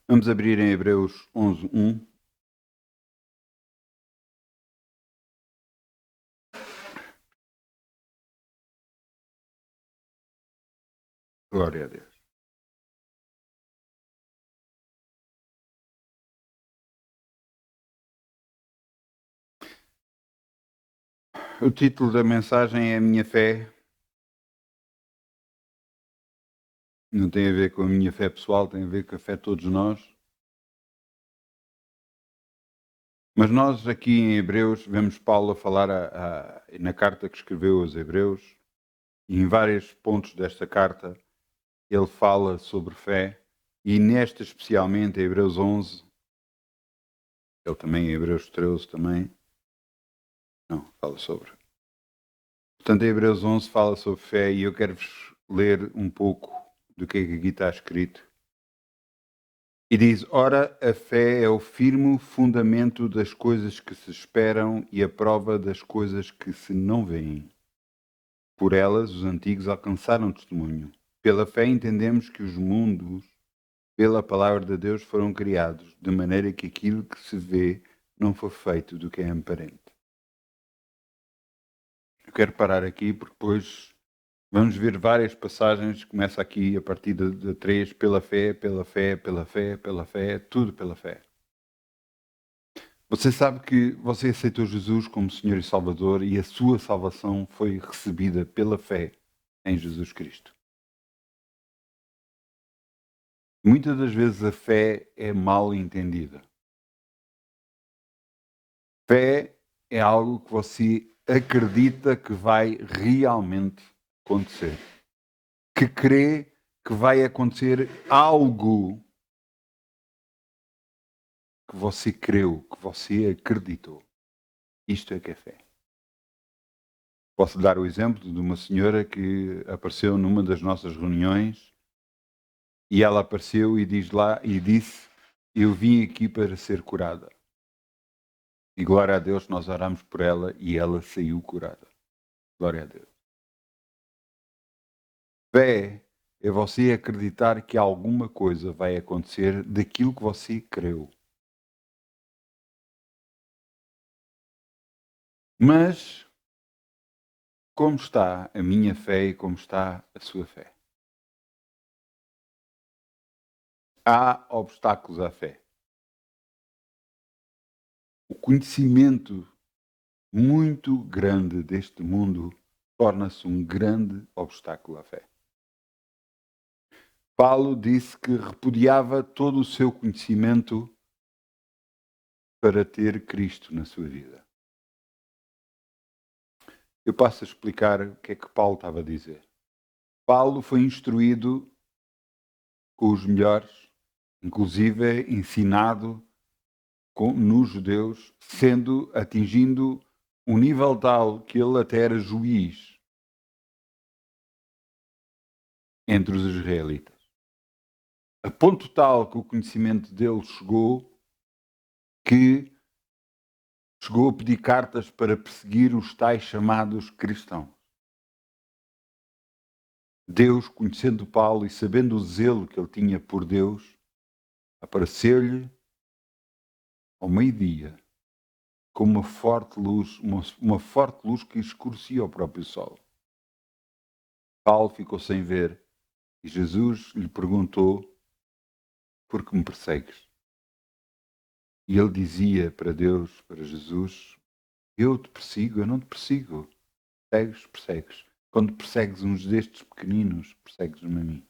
Vamos abrir em Hebreus 11:1. Glória a Deus. O título da mensagem é A Minha Fé. Não tem a ver com a minha fé pessoal, tem a ver com a fé de todos nós. Mas nós aqui em Hebreus vemos Paulo a falar na carta que escreveu aos Hebreus, e em vários pontos desta carta ele fala sobre fé, e nesta especialmente, Hebreus 11, ele também em Hebreus 13 também, não, fala sobre. Portanto, em Hebreus 11 fala sobre fé, e eu quero-vos ler um pouco do que aqui está escrito. E diz: Ora, a fé é o firme fundamento das coisas que se esperam e a prova das coisas que se não veem. Por elas, os antigos alcançaram testemunho. Pela fé, entendemos que os mundos, pela palavra de Deus, foram criados, de maneira que aquilo que se vê não foi feito do que é aparente. Eu quero parar aqui porque depois vamos ver várias passagens. Começa aqui a partir de 3, pela fé, pela fé, pela fé, pela fé, tudo pela fé. Você sabe que você aceitou Jesus como Senhor e Salvador e a sua salvação foi recebida pela fé em Jesus Cristo. Muitas das vezes a fé é mal entendida. Fé é algo que você acredita que vai realmente acontecer. Que crê que vai acontecer algo que você creu, que você acreditou. Isto é que é fé. Posso dar o exemplo de uma senhora que apareceu numa das nossas reuniões e ela apareceu e disse: Eu vim aqui para ser curada. E glória a Deus, nós oramos por ela e ela saiu curada. Glória a Deus. Fé é você acreditar que alguma coisa vai acontecer daquilo que você creu. Mas como está a minha fé e como está a sua fé? Há obstáculos à fé. O conhecimento muito grande deste mundo torna-se um grande obstáculo à fé. Paulo disse que repudiava todo o seu conhecimento para ter Cristo na sua vida. Eu passo a explicar o que é que Paulo estava a dizer. Paulo foi instruído com os melhores, inclusive ensinado nos judeus, atingindo um nível tal que ele até era juiz entre os israelitas. A ponto tal que o conhecimento dele que chegou a pedir cartas para perseguir os tais chamados cristãos. Deus, conhecendo Paulo e sabendo o zelo que ele tinha por Deus, apareceu-lhe ao meio-dia com uma forte luz, uma forte luz que escurecia o próprio sol. Paulo ficou sem ver e Jesus lhe perguntou: Por que me persegues? E ele dizia para Deus, para Jesus: Eu te persigo, eu não te persigo. Persegues. Quando persegues uns destes pequeninos, persegues-me a mim.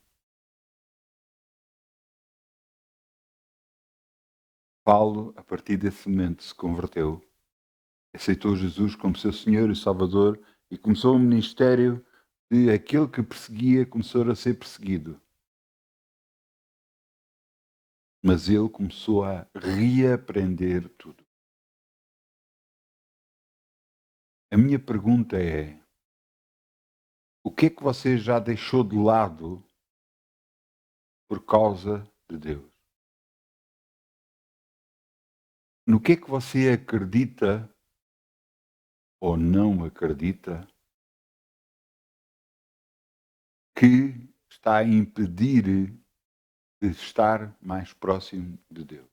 Paulo, a partir desse momento, se converteu, aceitou Jesus como seu Senhor e Salvador e começou o ministério de aquele que perseguia começou a ser perseguido. Mas ele começou a reaprender tudo. A minha pergunta é: o que é que você já deixou de lado por causa de Deus? No que é que você acredita ou não acredita que está a impedir de estar mais próximo de Deus.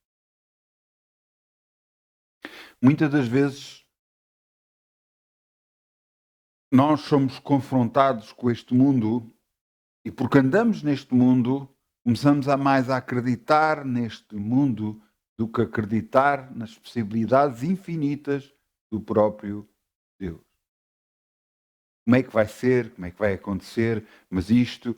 Muitas das vezes nós somos confrontados com este mundo e porque andamos neste mundo, começamos a mais a acreditar neste mundo do que acreditar nas possibilidades infinitas do próprio Deus. Como é que vai ser? Como é que vai acontecer? Mas isto,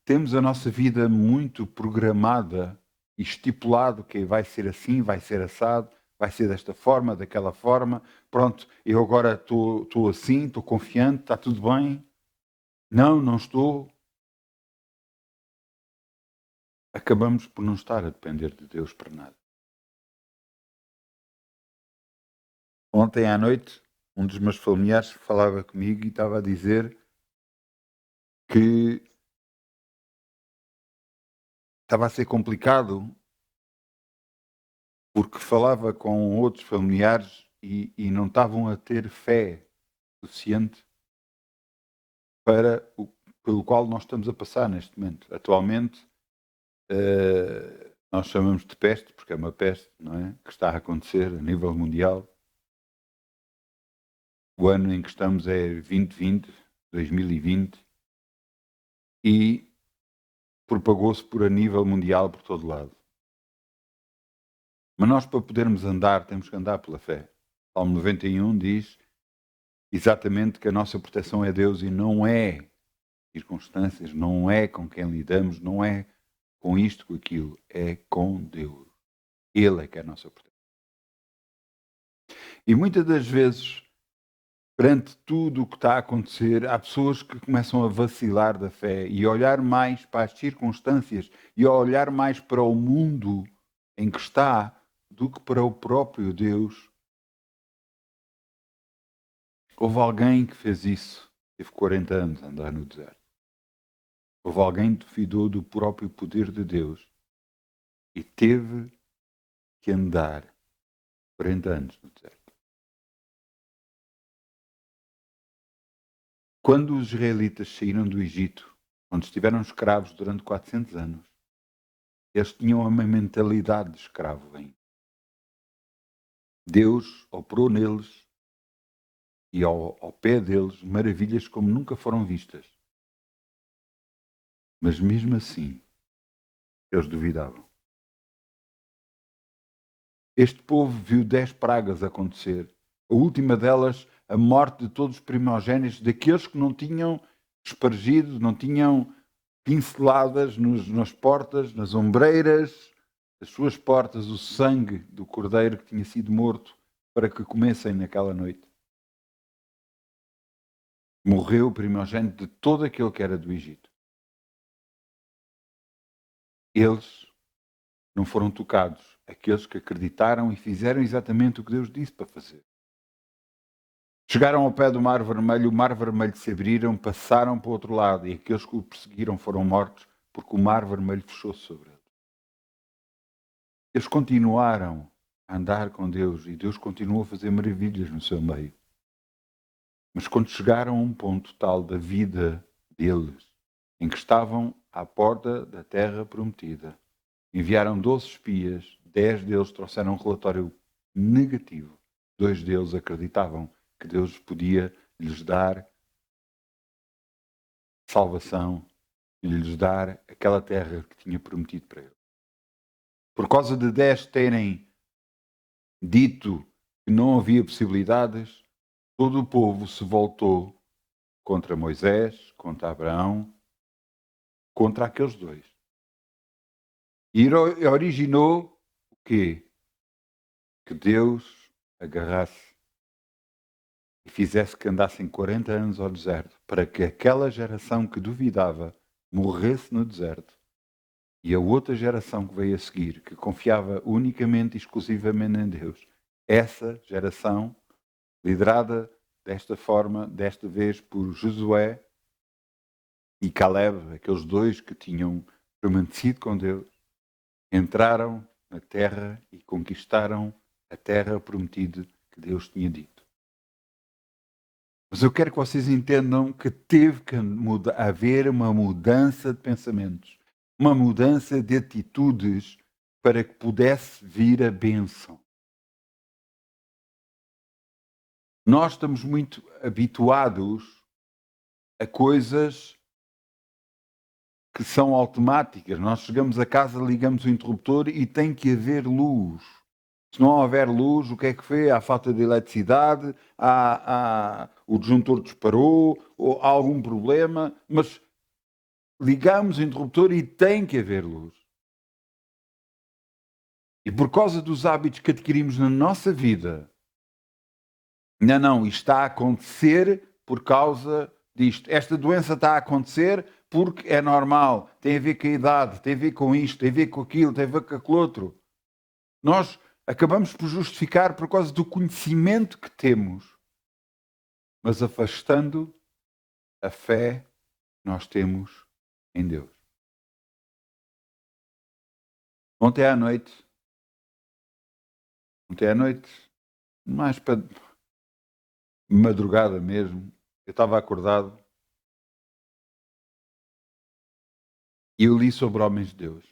temos a nossa vida muito programada e estipulado que vai ser assim, vai ser assado, vai ser desta forma, daquela forma. Pronto, eu agora estou assim, estou confiante, está tudo bem. Não, não estou. Acabamos por não estar a depender de Deus para nada. Ontem à noite, um dos meus familiares falava comigo e estava a dizer que estava a ser complicado porque falava com outros familiares e não estavam a ter fé suficiente para pelo qual nós estamos a passar neste momento. Atualmente, nós chamamos de peste, porque é uma peste, não é? Que está a acontecer a nível mundial. O ano em que estamos é 2020, 2020, e propagou-se por a nível mundial por todo lado. Mas nós, para podermos andar, temos que andar pela fé. Salmo 91 diz exatamente que a nossa proteção é Deus e não é circunstâncias, não é com quem lidamos, não é com isto, com aquilo, é com Deus. Ele é que é a nossa proteção. E muitas das vezes, perante tudo o que está a acontecer, há pessoas que começam a vacilar da fé e a olhar mais para as circunstâncias e a olhar mais para o mundo em que está do que para o próprio Deus. Houve alguém que fez isso, teve 40 anos a andar no deserto. Houve alguém que duvidou do próprio poder de Deus e teve que andar 40 anos no deserto. Quando os israelitas saíram do Egito, onde estiveram escravos durante 400 anos, eles tinham uma mentalidade de escravo ainda. Deus operou neles e ao pé deles maravilhas como nunca foram vistas. Mas mesmo assim, eles duvidavam. Este povo viu 10 pragas acontecer. A última delas, a morte de todos os primogênitos, daqueles que não tinham espargido, não tinham pinceladas nas portas, nas ombreiras das suas portas, o sangue do cordeiro que tinha sido morto para que comessem naquela noite. Morreu o primogênito de todo aquele que era do Egito. Eles não foram tocados, aqueles que acreditaram e fizeram exatamente o que Deus disse para fazer. Chegaram ao pé do Mar Vermelho, o Mar Vermelho se abriram, passaram para o outro lado e aqueles que o perseguiram foram mortos porque o Mar Vermelho fechou-se sobre eles. Eles continuaram a andar com Deus e Deus continuou a fazer maravilhas no seu meio. Mas quando chegaram a um ponto tal da vida deles, em que estavam à porta da terra prometida, enviaram 12 espias, 10 deles trouxeram um relatório negativo. 2 deles acreditavam que Deus podia lhes dar salvação e lhes dar aquela terra que tinha prometido para eles. Por causa de 10 terem dito que não havia possibilidades, todo o povo se voltou contra Moisés, contra Abraão, contra aqueles 2. E originou o quê? Que Deus agarrasse e fizesse que andassem 40 anos ao deserto, para que aquela geração que duvidava morresse no deserto. E a outra geração que veio a seguir, que confiava unicamente e exclusivamente em Deus, essa geração, liderada desta forma, desta vez por Josué e Caleb, aqueles 2 que tinham permanecido com Deus, entraram na terra e conquistaram a terra prometida que Deus tinha dito. Mas eu quero que vocês entendam que teve que haver uma mudança de pensamentos. uma mudança de atitudes para que pudesse vir a bênção. Nós estamos muito habituados a coisas que são automáticas. Nós chegamos a casa, ligamos o interruptor e tem que haver luz. Se não houver luz, o que é que foi? Há falta de eletricidade, o disjuntor disparou, ou há algum problema, mas ligamos o interruptor e tem que haver luz. E por causa dos hábitos que adquirimos na nossa vida, não, isto está a acontecer por causa disto. Esta doença está a acontecer porque é normal, tem a ver com a idade, tem a ver com isto, tem a ver com aquilo, tem a ver com aquele outro. Nós acabamos por justificar por causa do conhecimento que temos, mas afastando a fé que nós temos em Deus. Ontem à noite, mais para madrugada mesmo, eu estava acordado e eu li sobre homens de Deus.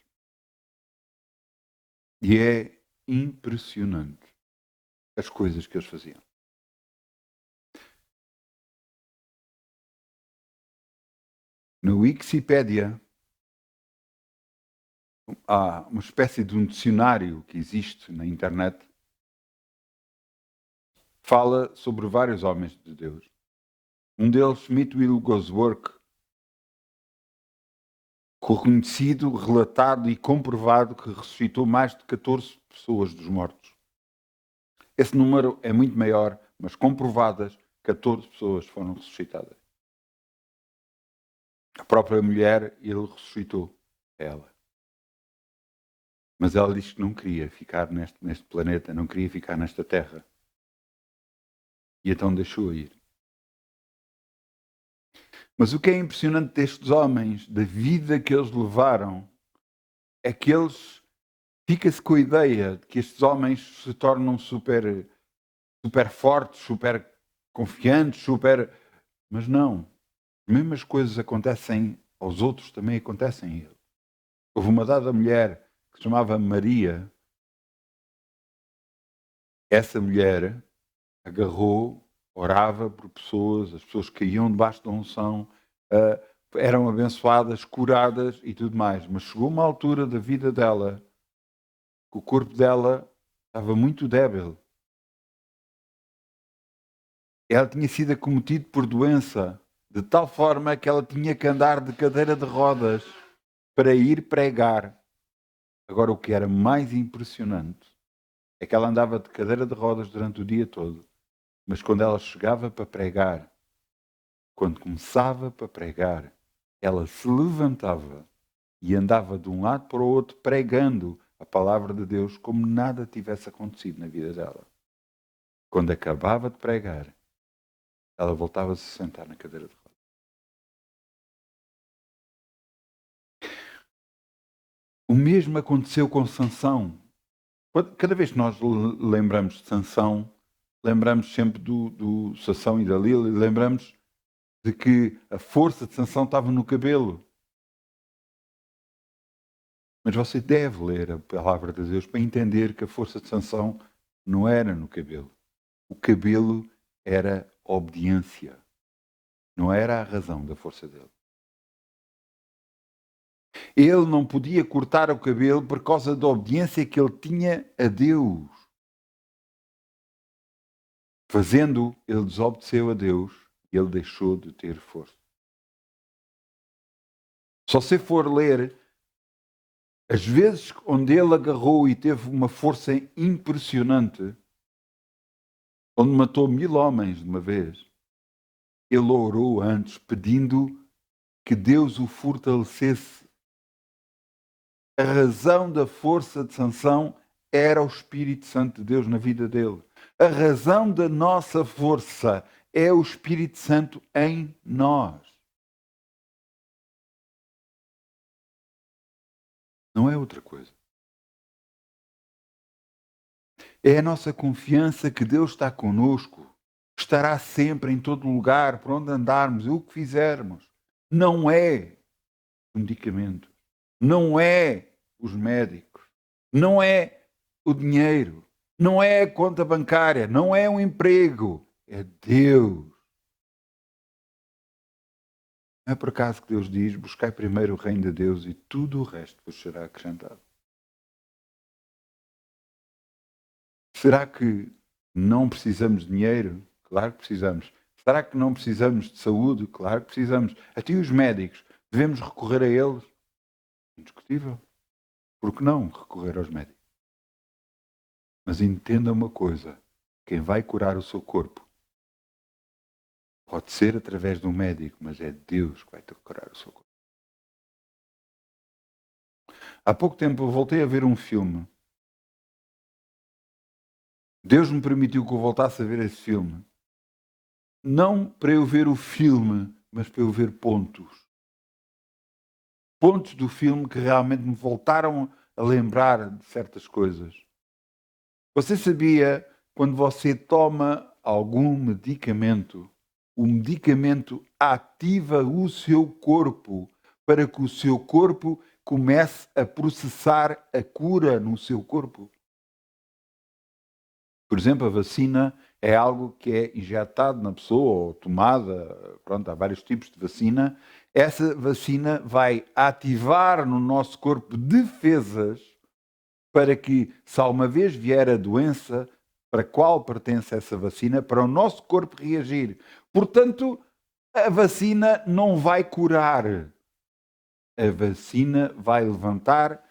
E é impressionante as coisas que eles faziam. No Wikipedia há uma espécie de um dicionário que existe na internet, fala sobre vários homens de Deus. Um deles, Smith Wigglesworth, reconhecido, relatado e comprovado que ressuscitou mais de 14 pessoas dos mortos. Esse número é muito maior, mas comprovadas, 14 pessoas foram ressuscitadas. A própria mulher, ele ressuscitou ela. Mas ela disse que não queria ficar neste planeta, não queria ficar nesta terra. E então deixou-a ir. Mas o que é impressionante destes homens, da vida que eles levaram, é que eles fica-se com a ideia de que estes homens se tornam super fortes, super confiantes, mas não. As mesmas coisas acontecem aos outros, também acontecem a eles. Houve uma dada mulher que se chamava Maria. Essa mulher agarrou, orava por pessoas, as pessoas caíam debaixo da unção, eram abençoadas, curadas e tudo mais. Mas chegou uma altura da vida dela que o corpo dela estava muito débil. Ela tinha sido acometida por doença, de tal forma que ela tinha que andar de cadeira de rodas para ir pregar. Agora, o que era mais impressionante é que ela andava de cadeira de rodas durante o dia todo, mas quando ela chegava para pregar, quando começava para pregar, ela se levantava e andava de um lado para o outro pregando a palavra de Deus como nada tivesse acontecido na vida dela. Quando acabava de pregar, ela voltava a se sentar na cadeira de rodas. O mesmo aconteceu com Sansão. Cada vez que nós lembramos de Sansão, lembramos sempre do Sansão e Dalila, e lembramos de que a força de Sansão estava no cabelo. Mas você deve ler a palavra de Deus para entender que a força de Sansão não era no cabelo. O cabelo era obediência. Não era a razão da força dele. Ele não podia cortar o cabelo por causa da obediência que ele tinha a Deus. Fazendo, ele desobedeceu a Deus e ele deixou de ter força. Só se for ler as vezes onde ele agarrou e teve uma força impressionante, onde matou 1000 homens de uma vez, ele orou antes pedindo que Deus o fortalecesse. A razão da força de Sansão era o Espírito Santo de Deus na vida dele. A razão da nossa força é o Espírito Santo em nós. Não é outra coisa. É a nossa confiança que Deus está conosco, estará sempre em todo lugar, por onde andarmos, o que fizermos. Não é medicamento. não é os médicos, não é o dinheiro, não é a conta bancária, não é o emprego, é Deus. Não é por acaso que Deus diz: buscai primeiro o reino de Deus e tudo o resto vos será acrescentado. Será que não precisamos de dinheiro? Claro que precisamos. Será que não precisamos de saúde? Claro que precisamos. Até os médicos, devemos recorrer a eles? Indiscutível. Por que não recorrer aos médicos? Mas entenda uma coisa: quem vai curar o seu corpo pode ser através de um médico, mas é Deus que vai te curar o seu corpo. Há pouco tempo eu voltei a ver um filme. Deus me permitiu que eu voltasse a ver esse filme. Não para eu ver o filme, mas para eu ver pontos. Pontos do filme que realmente me voltaram a lembrar de certas coisas. Você sabia, quando você toma algum medicamento, o medicamento ativa o seu corpo para que o seu corpo comece a processar a cura no seu corpo? Por exemplo, a vacina é algo que é injetado na pessoa ou tomada, pronto, há vários tipos de vacina. Essa vacina vai ativar no nosso corpo defesas para que, se alguma vez vier a doença para a qual pertence essa vacina, para o nosso corpo reagir. Portanto, a vacina não vai curar. A vacina vai levantar,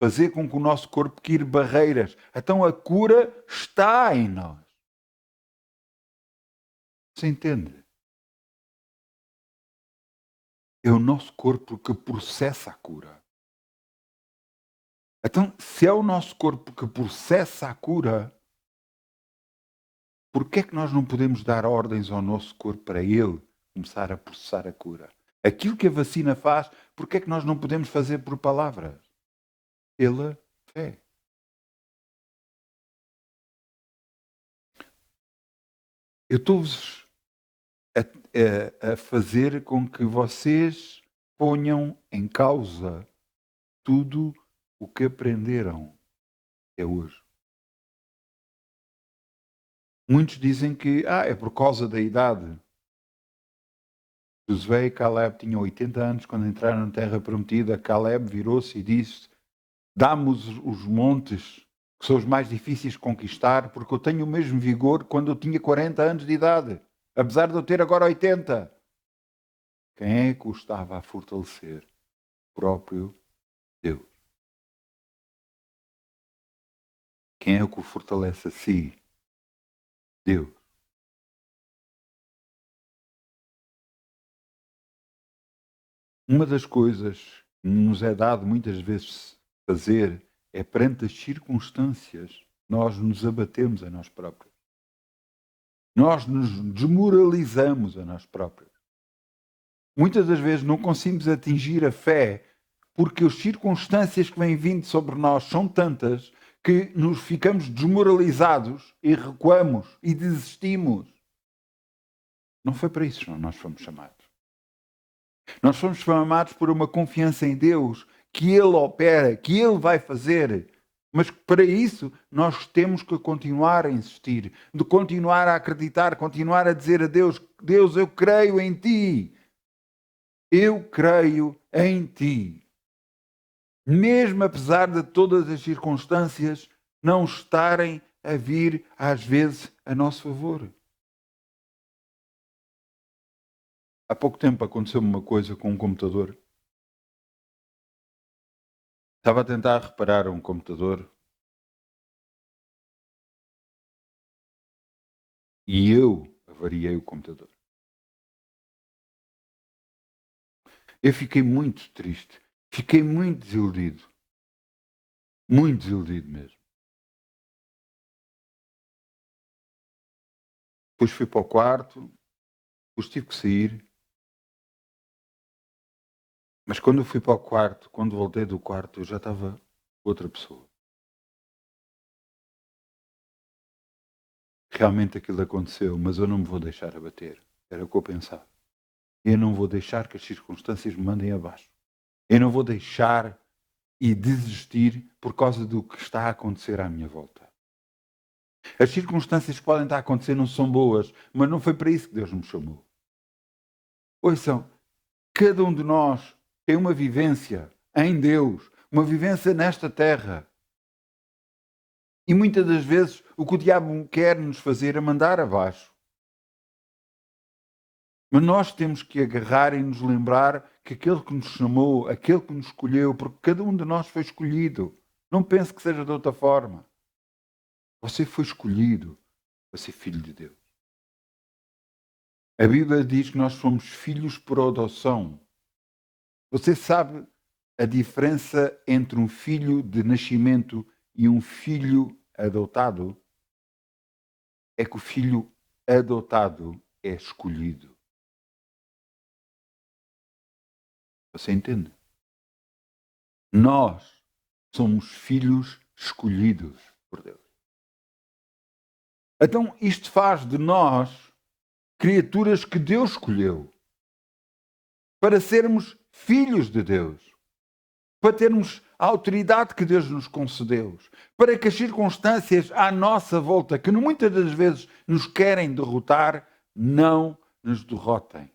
fazer com que o nosso corpo quire barreiras. Então a cura está em nós. Você entende? É o nosso corpo que processa a cura. Então, se é o nosso corpo que processa a cura, por que é que nós não podemos dar ordens ao nosso corpo para ele começar a processar a cura? Aquilo que a vacina faz, por que é que nós não podemos fazer por palavras? Pela fé. Eu estou-vos a fazer com que vocês ponham em causa tudo o que aprenderam até hoje. Muitos dizem que é por causa da idade. Josué e Caleb tinham 80 anos quando entraram na terra prometida. Caleb virou-se e disse: dá-me os montes que são os mais difíceis de conquistar, porque eu tenho o mesmo vigor quando eu tinha 40 anos de idade, apesar de eu ter agora 80. Quem é que o estava a fortalecer? O próprio Deus. Quem é que o fortalece a si? Deus. Uma das coisas que nos é dado muitas vezes fazer é, perante as circunstâncias, nós nos abatemos a nós próprios. Nós nos desmoralizamos a nós próprios. Muitas das vezes não conseguimos atingir a fé porque as circunstâncias que vêm vindo sobre nós são tantas que nos ficamos desmoralizados e recuamos e desistimos. Não foi para isso que nós fomos chamados. Nós fomos chamados por uma confiança em Deus, que Ele opera, que Ele vai fazer. Mas para isso nós temos que continuar a insistir, de continuar a acreditar, continuar a dizer a Deus: Deus, eu creio em Ti. Eu creio em Ti. Mesmo apesar de todas as circunstâncias não estarem a vir, às vezes, a nosso favor. Há pouco tempo aconteceu-me uma coisa com um computador. Estava a tentar reparar um computador e eu avariei o computador. Eu fiquei muito triste, fiquei muito desiludido. Muito desiludido mesmo. Depois fui para o quarto, depois tive que sair. Mas quando eu fui para o quarto, quando voltei do quarto, eu já estava outra pessoa. Realmente aquilo aconteceu, mas eu não me vou deixar abater. Era o que eu pensava. Eu não vou deixar que as circunstâncias me mandem abaixo. Eu não vou deixar e desistir por causa do que está a acontecer à minha volta. As circunstâncias que podem estar a acontecer não são boas, mas não foi para isso que Deus me chamou. Ouçam, cada um de nós tem uma vivência em Deus, uma vivência nesta terra. E muitas das vezes o que o diabo quer nos fazer é mandar abaixo. Mas nós temos que agarrar e nos lembrar que aquele que nos chamou, aquele que nos escolheu, porque cada um de nós foi escolhido. Não pense que seja de outra forma. Você foi escolhido para ser filho de Deus. A Bíblia diz que nós somos filhos por adoção. Você sabe a diferença entre um filho de nascimento e um filho adotado? É que o filho adotado é escolhido. Você entende? Nós somos filhos escolhidos por Deus. Então isto faz de nós criaturas que Deus escolheu para sermos filhos de Deus, para termos a autoridade que Deus nos concedeu, para que as circunstâncias à nossa volta, que muitas das vezes nos querem derrotar, não nos derrotem.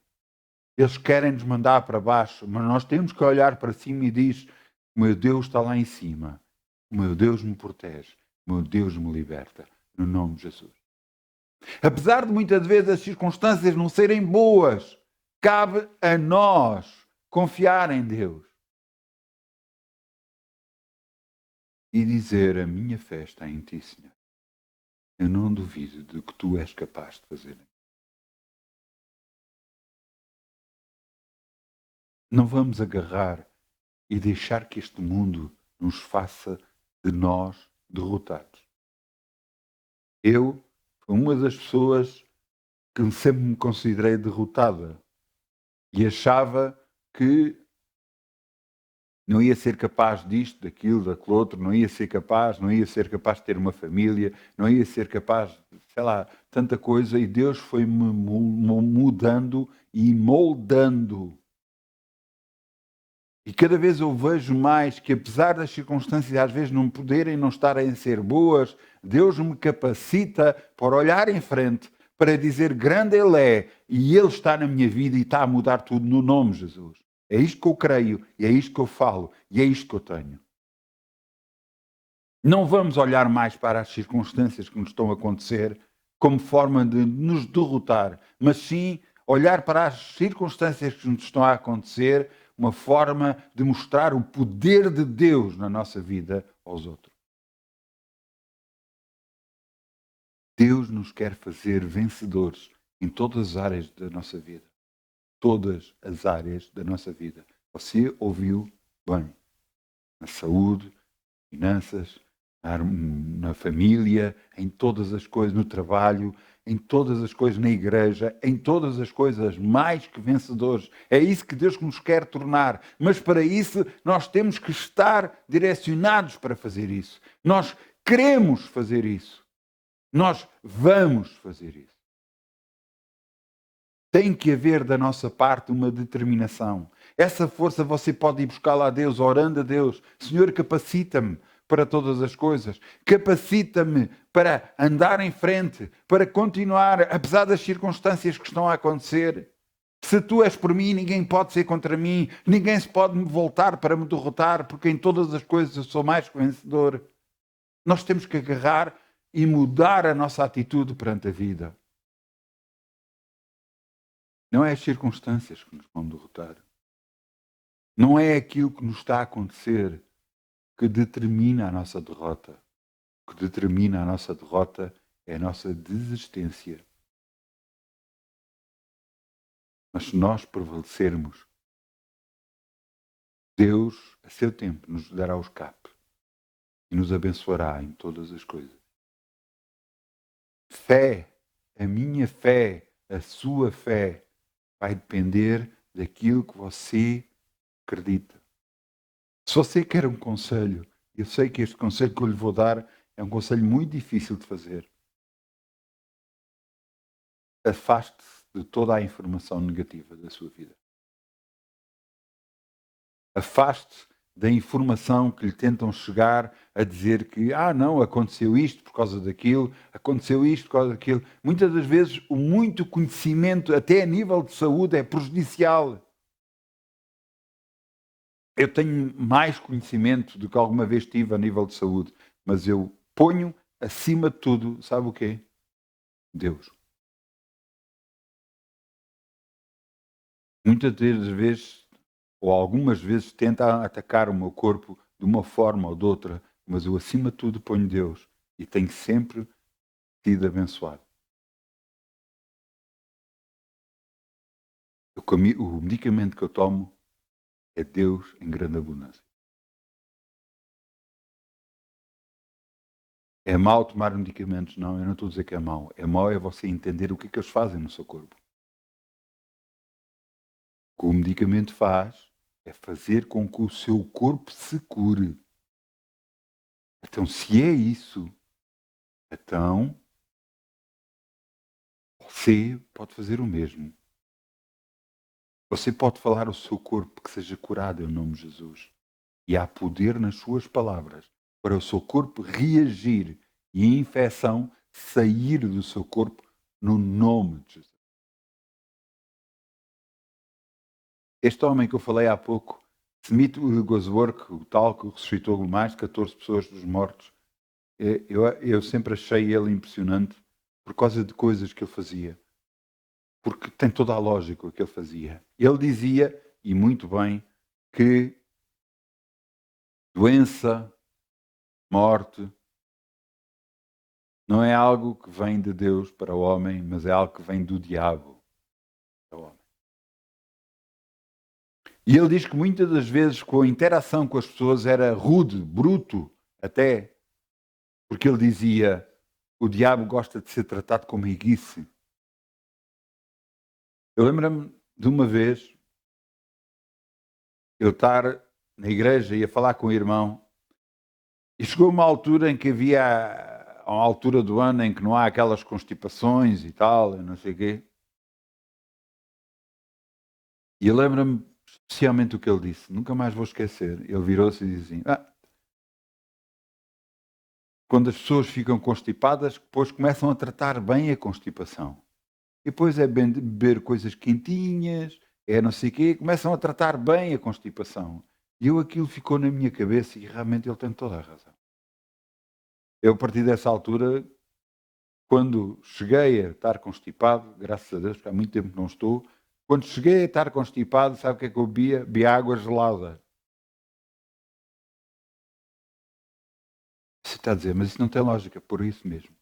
Eles querem nos mandar para baixo, mas nós temos que olhar para cima e dizer: o meu Deus está lá em cima, o meu Deus me protege, o meu Deus me liberta, no nome de Jesus. Apesar de muitas vezes as circunstâncias não serem boas, cabe a nós confiar em Deus e dizer: a minha fé está em ti, Senhor. Eu não duvido de que tu és capaz de fazer. Não vamos agarrar e deixar que este mundo nos faça de nós derrotados. Eu fui uma das pessoas que sempre me considerei derrotada e achava que não ia ser capaz disto, daquilo, daquele outro, não ia ser capaz de ter uma família, não ia ser capaz de, sei lá, tanta coisa, e Deus foi-me mudando e moldando. E cada vez eu vejo mais que, apesar das circunstâncias às vezes não poderem, não estarem a ser boas, Deus me capacita para olhar em frente, para dizer: grande Ele é, e Ele está na minha vida e está a mudar tudo no nome de Jesus. É isto que eu creio, e é isto que eu falo, e é isto que eu tenho. Não vamos olhar mais para as circunstâncias que nos estão a acontecer como forma de nos derrotar, mas sim olhar para as circunstâncias que nos estão a acontecer, uma forma de mostrar o poder de Deus na nossa vida aos outros. Deus nos quer fazer vencedores em todas as áreas da nossa vida. Todas as áreas da nossa vida. Você ouviu bem. Na saúde, finanças, na família, em todas as coisas, no trabalho, em todas as coisas, na igreja, em todas as coisas, mais que vencedores. É isso que Deus nos quer tornar. Mas para isso nós temos que estar direcionados para fazer isso. Nós queremos fazer isso. Nós vamos fazer isso. Tem que haver da nossa parte uma determinação. Essa força você pode ir buscá-la a Deus, orando a Deus. Senhor, capacita-me para todas as coisas. Capacita-me para andar em frente, para continuar, apesar das circunstâncias que estão a acontecer. Se tu és por mim, ninguém pode ser contra mim. Ninguém se pode me voltar para me derrotar, porque em todas as coisas eu sou mais que vencedor. Nós temos que agarrar e mudar a nossa atitude perante a vida. Não é as circunstâncias que nos vão derrotar. Não é aquilo que nos está a acontecer que determina a nossa derrota. O que determina a nossa derrota é a nossa desistência. Mas se nós prevalecermos, Deus, a seu tempo, nos dará o escape e nos abençoará em todas as coisas. Fé, a minha fé, a sua fé, vai depender daquilo que você acredita. Se você quer um conselho, eu sei que este conselho que eu lhe vou dar é um conselho muito difícil de fazer. Afaste-se de toda a informação negativa da sua vida. Afaste-se da informação que lhe tentam chegar a dizer que, não, aconteceu isto por causa daquilo, aconteceu isto por causa daquilo. Muitas das vezes, o muito conhecimento, até a nível de saúde, é prejudicial. Eu tenho mais conhecimento do que alguma vez tive a nível de saúde, mas eu ponho acima de tudo, sabe o quê? Deus. Muitas das vezes, ou algumas vezes, tenta atacar o meu corpo de uma forma ou de outra, mas eu acima de tudo ponho Deus e tenho sempre sido abençoado. O medicamento que eu tomo é Deus em grande abundância. É mau tomar medicamentos? Não, eu não estou a dizer que é mau. É mau é você entender o que é que eles fazem no seu corpo. O que o medicamento faz é fazer com que o seu corpo se cure. Então, se é isso, então você pode fazer o mesmo. Você pode falar ao seu corpo que seja curado em nome de Jesus. E há poder nas suas palavras para o seu corpo reagir e a infecção sair do seu corpo no nome de Jesus. Este homem que eu falei há pouco, Smith Wigglesworth, o tal que ressuscitou mais de 14 pessoas dos mortos, eu sempre achei ele impressionante por causa de coisas que ele fazia. Porque tem toda a lógica o que ele fazia. Ele dizia, e muito bem, que doença, morte, não é algo que vem de Deus para o homem, mas é algo que vem do diabo para o homem. E ele diz que muitas das vezes com a interação com as pessoas era rude, bruto, até, porque ele dizia, o diabo gosta de ser tratado como meiguice. Eu lembro-me de uma vez, eu estar na igreja e a falar com o irmão, e chegou uma altura em que havia, uma altura do ano em que não há aquelas constipações e tal, não sei o quê. E eu lembro-me especialmente o que ele disse, nunca mais vou esquecer. Ele virou-se e disse assim, quando as pessoas ficam constipadas, depois começam a tratar bem a constipação. E depois é beber coisas quentinhas, é não sei o quê, começam a tratar bem a constipação. E aquilo ficou na minha cabeça e realmente ele tem toda a razão. Eu, a partir dessa altura, quando cheguei a estar constipado, graças a Deus, porque há muito tempo que não estou, quando cheguei a estar constipado, sabe o que é que eu bebia? Bebia água gelada. Você está a dizer, mas isso não tem lógica, por isso mesmo.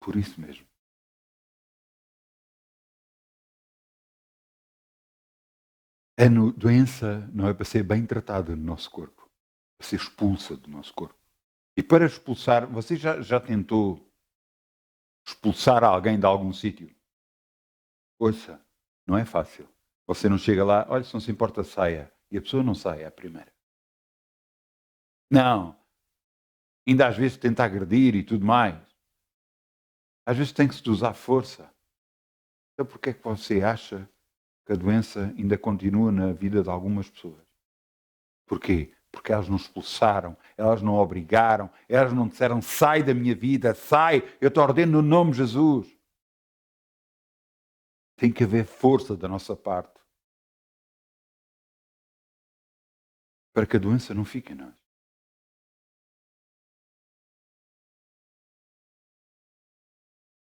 Por isso mesmo. A doença não é para ser bem tratada no nosso corpo, é para ser expulsa do nosso corpo. E para expulsar, você já tentou expulsar alguém de algum sítio? Ouça, não é fácil. Você não chega lá, olha, se não se importa, saia. E a pessoa não sai à primeira. Não. Ainda às vezes tenta agredir e tudo mais. Às vezes tem que se usar força. Então porquê é que você acha que a doença ainda continua na vida de algumas pessoas? Porquê? Porque elas não expulsaram, elas não obrigaram, elas não disseram, sai da minha vida, sai, eu te ordeno no nome de Jesus. Tem que haver força da nossa parte para que a doença não fique em nós.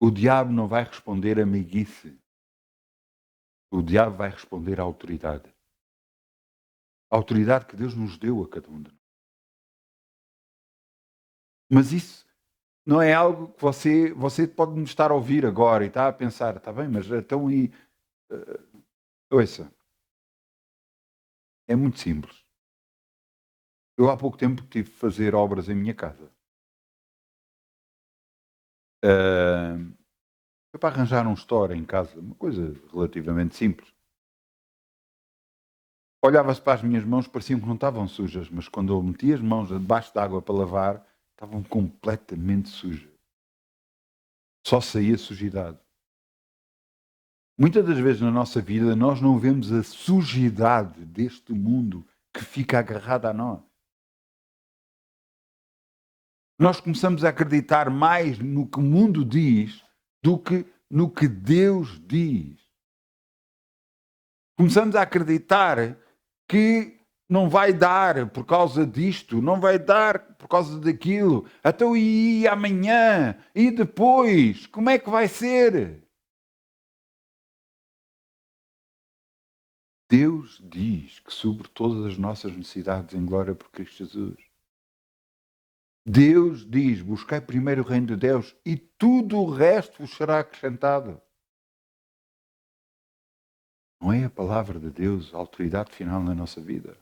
O diabo não vai responder a meiguice. O diabo vai responder à autoridade. A autoridade que Deus nos deu a cada um de nós. Mas isso não é algo que você pode me estar a ouvir agora e está a pensar, está bem, mas então aí... ouça, é muito simples. Eu há pouco tempo tive de fazer obras em minha casa. Foi para arranjar um store em casa, uma coisa relativamente simples. Olhava-se para as minhas mãos, pareciam que não estavam sujas, mas quando eu meti as mãos debaixo de água para lavar, estavam completamente sujas. Só saía sujidade. Muitas das vezes na nossa vida nós não vemos a sujidade deste mundo que fica agarrada a nós. Nós começamos a acreditar mais no que o mundo diz do que no que Deus diz. Começamos a acreditar que não vai dar por causa disto, não vai dar por causa daquilo. Então e amanhã? E depois? Como é que vai ser? Deus diz que sobre todas as nossas necessidades em glória por Cristo Jesus. Deus diz, buscai primeiro o reino de Deus e tudo o resto vos será acrescentado. Não é a palavra de Deus a autoridade final na nossa vida?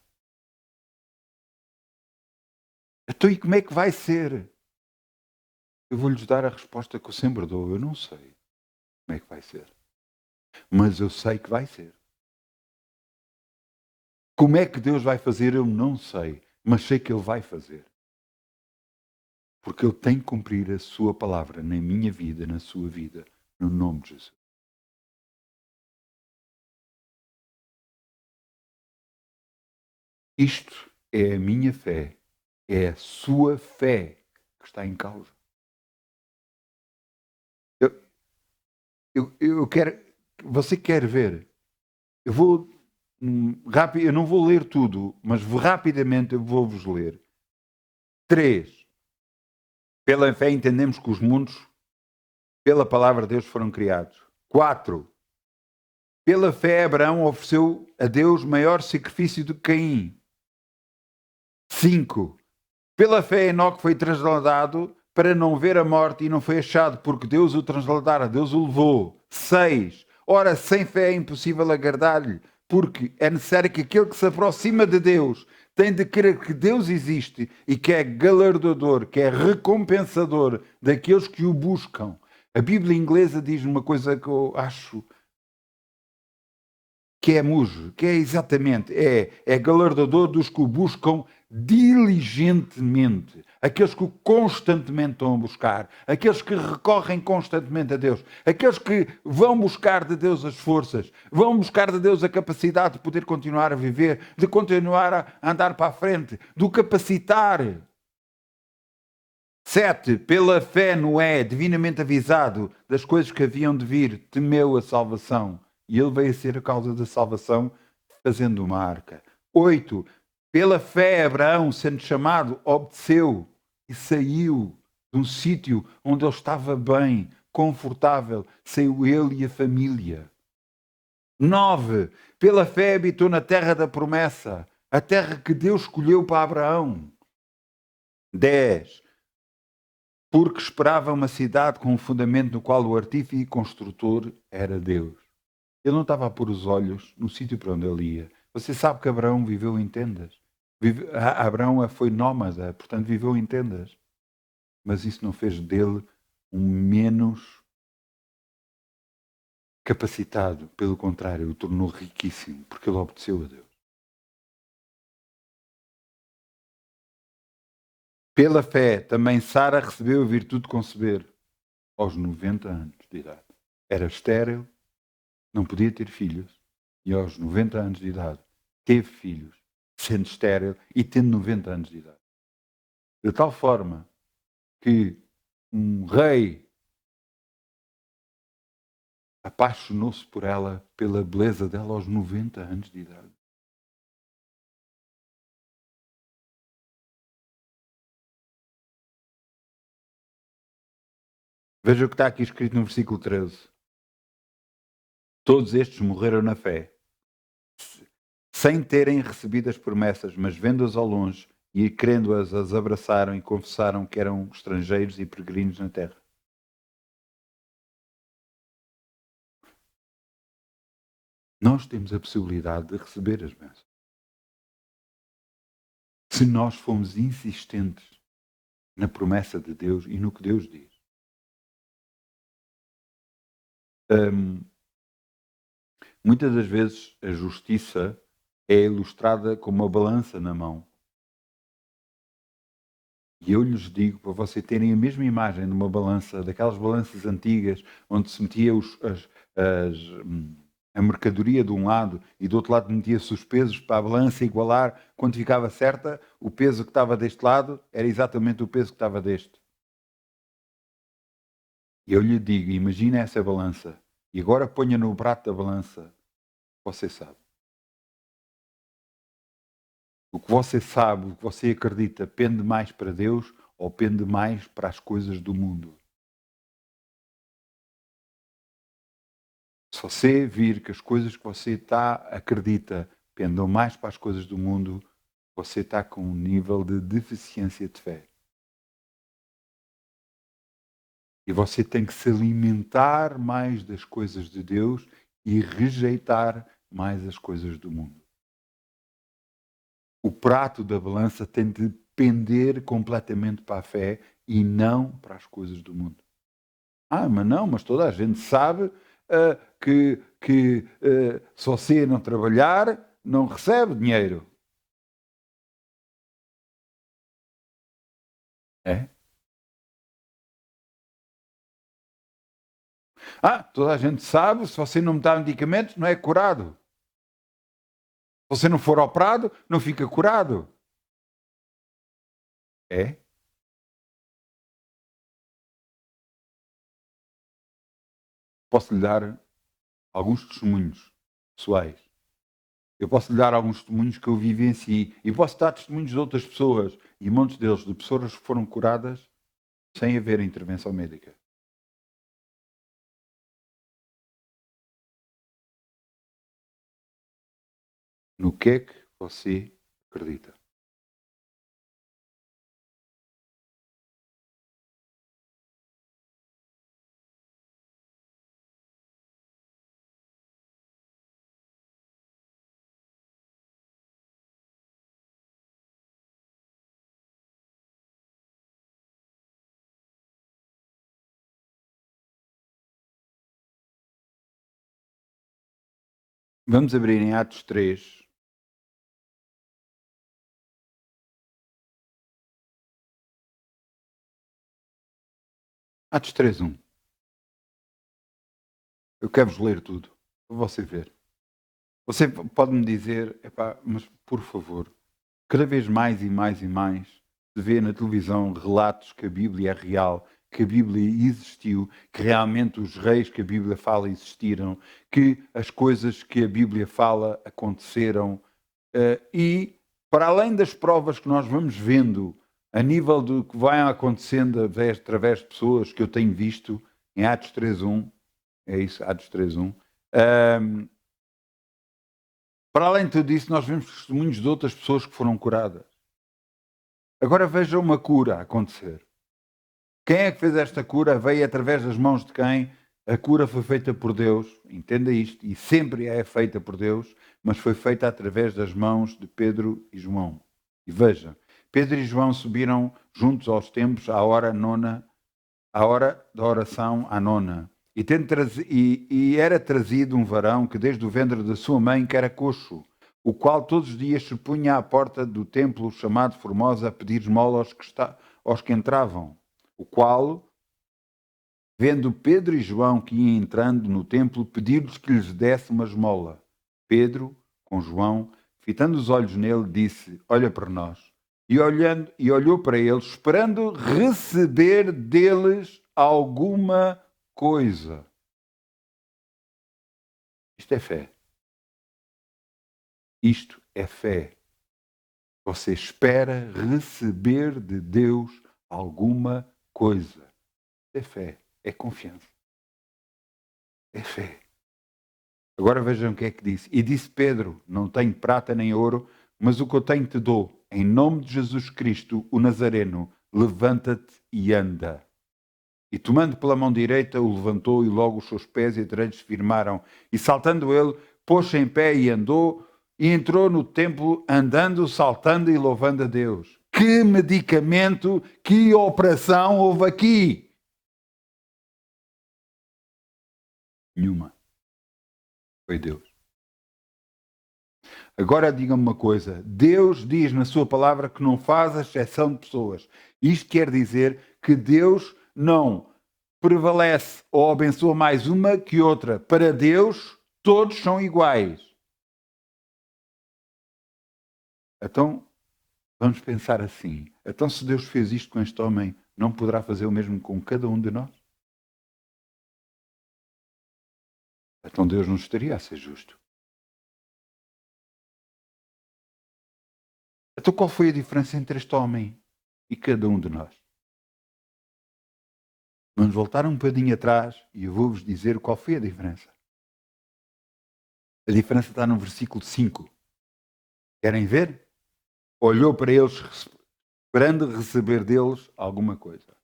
Então e como é que vai ser? Eu vou-lhes dar a resposta que eu sempre dou. Eu não sei como é que vai ser. Mas eu sei que vai ser. Como é que Deus vai fazer, eu não sei. Mas sei que Ele vai fazer. Porque Ele tem que cumprir a sua palavra na minha vida, na sua vida, no nome de Jesus. Isto é a minha fé, é a sua fé que está em causa. Eu quero, você quer ver? Eu vou rápido, eu não vou ler tudo, mas rapidamente eu vou-vos ler. 3. Pela fé entendemos que os mundos, pela palavra de Deus, foram criados. 4. Pela fé Abraão ofereceu a Deus maior sacrifício do que Caim. 5. Pela fé Enoque foi trasladado para não ver a morte e não foi achado, porque Deus o trasladara, Deus o levou. 6. Ora, sem fé é impossível agradar-lhe, porque é necessário que aquele que se aproxima de Deus tem de crer que Deus existe e que é galardoador, que é recompensador daqueles que o buscam. A Bíblia inglesa diz uma coisa que eu acho que é mujo, que é exatamente, é galardoador dos que o buscam diligentemente, aqueles que constantemente estão a buscar, aqueles que recorrem constantemente a Deus, aqueles que vão buscar de Deus as forças, vão buscar de Deus a capacidade de poder continuar a viver, de continuar a andar para a frente, de o capacitar. 7. Pela fé Noé, divinamente avisado das coisas que haviam de vir, temeu a salvação. E ele veio a ser a causa da salvação, fazendo uma arca. 8. Pela fé Abraão, sendo chamado, obedeceu e saiu de um sítio onde ele estava bem, confortável. Saiu ele e a família. 9. Pela fé habitou na terra da promessa, a terra que Deus escolheu para Abraão. 10. Porque esperava uma cidade com um fundamento no qual o artífice e construtor era Deus. Ele não estava a pôr os olhos no sítio para onde ele ia. Você sabe que Abraão viveu em tendas. Abraão foi nómada, portanto viveu em tendas. Mas isso não fez dele um menos capacitado. Pelo contrário, o tornou riquíssimo, porque ele obedeceu a Deus. Pela fé, também Sara recebeu a virtude de conceber aos 90 anos de idade. Era estéril, não podia ter filhos, e aos 90 anos de idade teve filhos, sendo estéril e tendo 90 anos de idade. De tal forma que um rei apaixonou-se por ela, pela beleza dela aos 90 anos de idade. Veja o que está aqui escrito no versículo 13. Todos estes morreram na fé, sem terem recebido as promessas, mas vendo-as ao longe e crendo-as, as abraçaram e confessaram que eram estrangeiros e peregrinos na terra. Nós temos a possibilidade de receber as bênçãos. Se nós formos insistentes na promessa de Deus e no que Deus diz. Muitas das vezes a justiça é ilustrada com uma balança na mão. E eu lhes digo para vocês terem a mesma imagem de uma balança, daquelas balanças antigas, onde se metia a mercadoria de um lado e do outro lado metia-se os pesos para a balança igualar. Quando ficava certa, o peso que estava deste lado era exatamente o peso que estava deste. E eu lhe digo, imagina essa balança e agora ponha no prato da balança. Você sabe. O que você sabe, o que você acredita, pende mais para Deus ou pende mais para as coisas do mundo? Se você vir que as coisas que você acredita pendam mais para as coisas do mundo, você está com um nível de deficiência de fé. E você tem que se alimentar mais das coisas de Deus e rejeitar mais as coisas do mundo. O prato da balança tem de pender completamente para a fé e não para as coisas do mundo. Mas toda a gente sabe que se você não trabalhar, não recebe dinheiro. É? Toda a gente sabe, se você não me dá medicamentos, não é curado. Se você não for operado, não fica curado. É? Posso lhe dar alguns testemunhos pessoais. Eu posso lhe dar alguns testemunhos que eu vivenciei. E posso dar testemunhos de outras pessoas. E muitos deles de pessoas que foram curadas sem haver intervenção médica. No que é que você acredita? Vamos abrir em Atos 3. Atos 3:1. Eu quero-vos ler tudo, para você ver. Você pode me dizer, mas por favor, cada vez mais e mais e mais se vê na televisão relatos que a Bíblia é real, que a Bíblia existiu, que realmente os reis que a Bíblia fala existiram, que as coisas que a Bíblia fala aconteceram. E, para além das provas que nós vamos vendo, a nível do que vai acontecendo através de pessoas que eu tenho visto, em Atos 3:1, é isso, Atos 3:1, para além de tudo isso, nós vemos testemunhos de outras pessoas que foram curadas. Agora veja uma cura acontecer. Quem é que fez esta cura? Veio através das mãos de quem? A cura foi feita por Deus, entenda isto, e sempre é feita por Deus, mas foi feita através das mãos de Pedro e João. E veja, Pedro e João subiram juntos aos templos à hora nona, à hora da oração à nona. E era trazido um varão que desde o ventre da sua mãe que era coxo, o qual todos os dias se punha à porta do templo chamado Formosa a pedir esmola aos que entravam, o qual, vendo Pedro e João que iam entrando no templo, pediu-lhes que lhes desse uma esmola. Pedro, com João, fitando os olhos nele, disse: olha para nós. E olhou para eles, esperando receber deles alguma coisa. Isto é fé. Isto é fé. Você espera receber de Deus alguma coisa. É fé, é confiança. É fé. Agora vejam o que é que disse. E disse Pedro: não tenho prata nem ouro, mas o que eu tenho te dou. Em nome de Jesus Cristo, o Nazareno, levanta-te e anda. E tomando pela mão direita, o levantou e logo os seus pés direitos se firmaram. E saltando ele, pôs-se em pé e andou e entrou no templo andando, saltando e louvando a Deus. Que medicamento, que operação houve aqui? Nenhuma. Foi Deus. Agora diga-me uma coisa. Deus diz na sua palavra que não faz exceção de pessoas. Isto quer dizer que Deus não prevalece ou abençoa mais uma que outra. Para Deus, Todos são iguais. Então, vamos pensar assim. Então, se Deus fez isto com este homem, não poderá fazer o mesmo com cada um de nós? Então Deus não estaria a ser justo. Então qual foi a diferença entre este homem e cada um de nós? Vamos voltar um bocadinho atrás e eu vou-vos dizer qual foi a diferença. A diferença está no versículo 5. Querem ver? Olhou para eles esperando receber deles alguma coisa.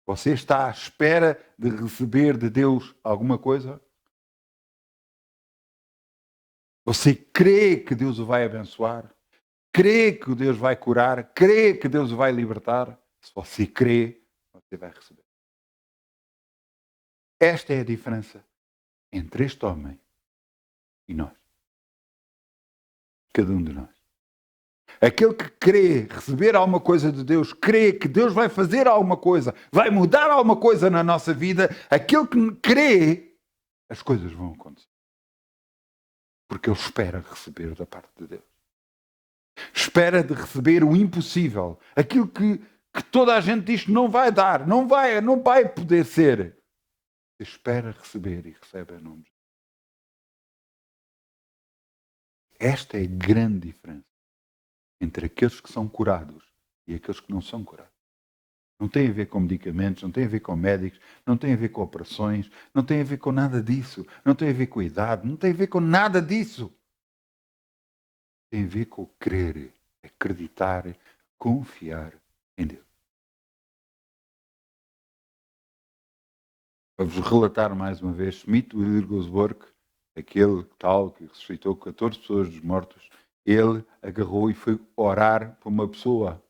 Você está à espera de receber de Deus alguma coisa? Você crê que Deus o vai abençoar? Crê que Deus vai curar? Crê que Deus o vai libertar? Se você crê, você vai receber. Esta é a diferença entre este homem e nós. Cada um de nós. Aquele que crê receber alguma coisa de Deus, crê que Deus vai fazer alguma coisa, vai mudar alguma coisa na nossa vida, aquele que crê, as coisas vão acontecer. Porque ele espera receber da parte de Deus. Espera de receber o impossível. Aquilo que toda a gente diz que não vai dar, não vai poder ser. Espera receber e recebe em nome de Deus. Esta é a grande diferença entre aqueles que são curados e aqueles que não são curados. Não tem a ver com medicamentos, não tem a ver com médicos, não tem a ver com operações, não tem a ver com nada disso, não tem a ver com a idade, não tem a ver com nada disso. Tem a ver com o crer, acreditar, confiar em Deus. Para vos relatar mais uma vez, Schmidt Wigglesworth, aquele tal que ressuscitou 14 pessoas dos mortos, ele agarrou e foi orar por uma pessoa.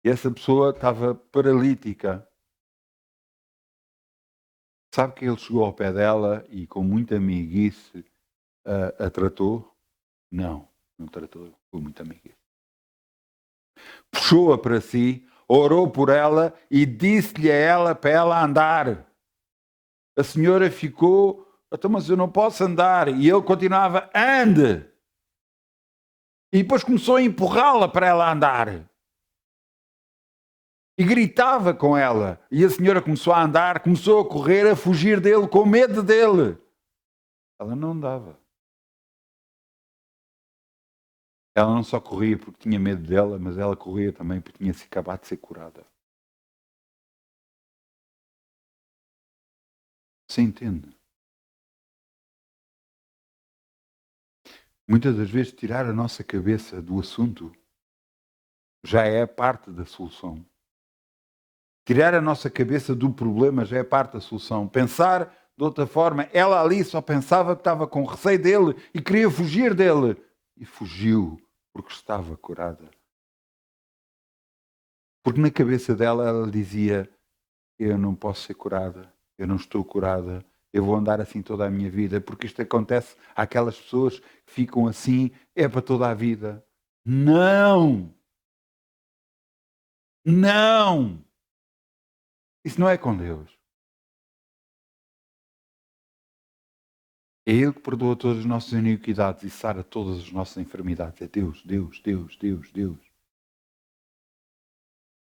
E essa pessoa estava paralítica. Sabe que ele chegou ao pé dela e com muita amiguice a tratou? Não tratou, foi muito amiguice. Puxou-a para si, orou por ela e disse-lhe a ela para ela andar. A senhora ficou, então, mas eu não posso andar. E ele continuava, ande. E depois começou a empurrá-la para ela andar. E gritava com ela. E a senhora começou a andar, começou a correr, a fugir dele, com medo dele. Ela não andava. Ela não só corria porque tinha medo dela, mas ela corria também porque tinha se acabado de ser curada. Você entende? Muitas das vezes tirar a nossa cabeça do assunto já é parte da solução. Tirar a nossa cabeça do problema já é parte da solução. Pensar de outra forma, ela ali só pensava que estava com receio dele e queria fugir dele. E fugiu porque estava curada. Porque na cabeça dela ela dizia, eu não posso ser curada, eu não estou curada, eu vou andar assim toda a minha vida, porque isto acontece àquelas pessoas que ficam assim, é para toda a vida. Não! Não! Isso não é com Deus. É Ele que perdoa todas as nossas iniquidades e sara todas as nossas enfermidades. É Deus, Deus, Deus, Deus, Deus.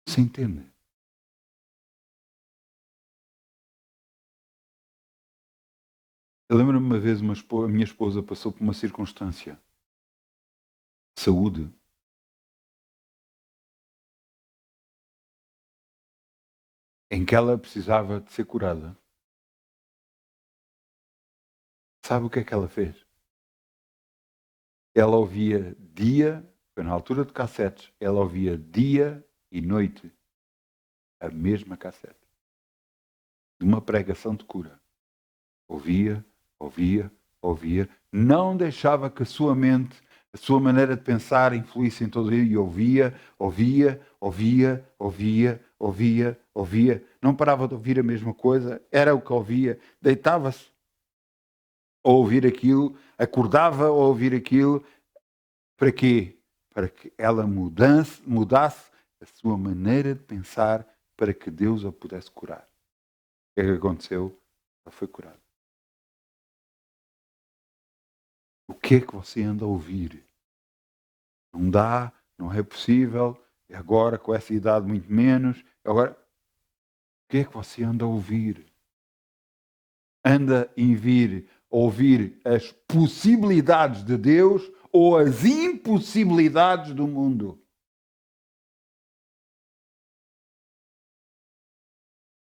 Você entende? Eu lembro-me uma vez, a minha esposa passou por uma circunstância de saúde em que ela precisava de ser curada. Sabe o que é que ela fez? Ela ouvia foi na altura de cassetes, ela ouvia dia e noite a mesma cassete. De uma pregação de cura. Ouvia, ouvia, ouvia. Não deixava que a sua mente, a sua maneira de pensar influísse em todo ele. E ouvia, ouvia, ouvia, ouvia, ouvia, ouvia. Não parava de ouvir a mesma coisa. Era o que ouvia. Deitava-se a ouvir aquilo. Acordava a ouvir aquilo. Para quê? Para que ela mudasse a sua maneira de pensar para que Deus a pudesse curar. O que é que aconteceu? Ela foi curada. O que é que você anda a ouvir? Não dá, não é possível, agora com essa idade muito menos. Agora, o que é que você anda a ouvir? Anda a ouvir as possibilidades de Deus ou as impossibilidades do mundo?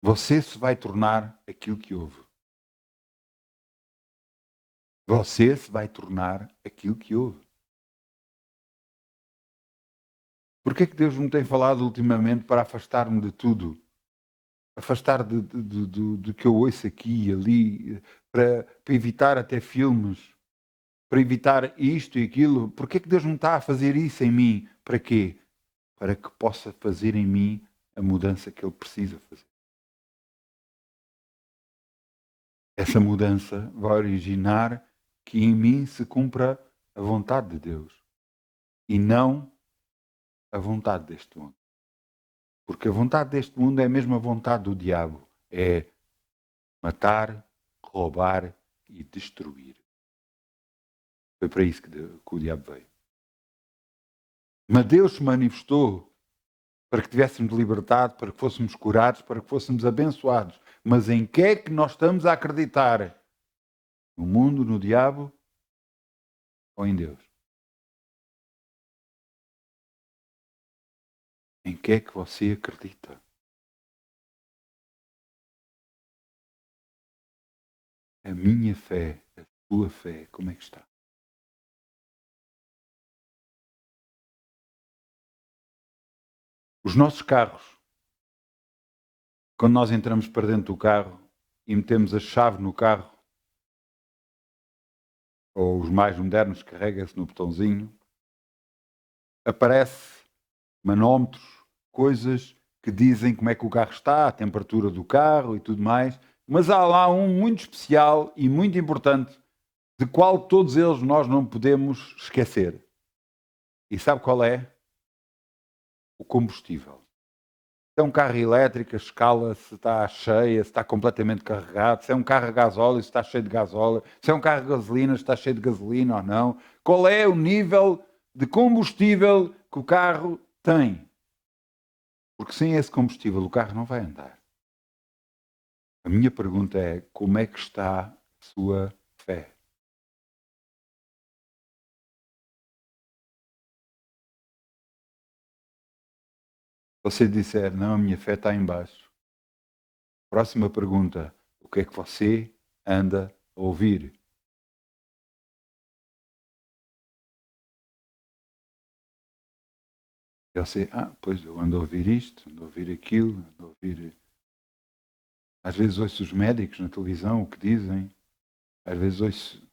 Você se vai tornar aquilo que ouve. Você se vai tornar aquilo que ouve. Por que é que Deus não tem falado ultimamente para afastar-me de tudo? Afastar de que eu ouço aqui e ali, para evitar até filmes, para evitar isto e aquilo. Por que é que Deus não está a fazer isso em mim? Para quê? Para que possa fazer em mim a mudança que Ele precisa fazer. Essa mudança vai originar que em mim se cumpra a vontade de Deus e não a vontade deste mundo. Porque a vontade deste mundo é a mesma vontade do diabo. É matar, roubar e destruir. Foi para isso que o diabo veio. Mas Deus se manifestou para que tivéssemos liberdade, para que fôssemos curados, para que fôssemos abençoados. Mas em que é que nós estamos a acreditar? No mundo, no diabo ou em Deus? Em que é que você acredita? A minha fé, a tua fé, como é que está? Os nossos carros, quando nós entramos para dentro do carro e metemos a chave no carro, ou os mais modernos, carrega-se no botãozinho, aparece manómetros, coisas que dizem como é que o carro está, a temperatura do carro e tudo mais, mas há lá um muito especial e muito importante, de qual todos eles nós não podemos esquecer. E sabe qual é? O combustível. Se é um carro elétrico, a escala se está cheia, se está completamente carregado, se é um carro a gasóleo, se está cheio de gasóleo, se é um carro a gasolina, se está cheio de gasolina ou não. Qual é o nível de combustível que o carro tem? Porque sem esse combustível o carro não vai andar. A minha pergunta é: como é que está a sua fé? Se você disser, não, a minha fé está em baixo. Próxima pergunta: o que é que você anda a ouvir? E você, pois eu ando a ouvir isto, ando a ouvir aquilo, ando a ouvir. Às vezes ouço os médicos na televisão, o que dizem. Às vezes ouço.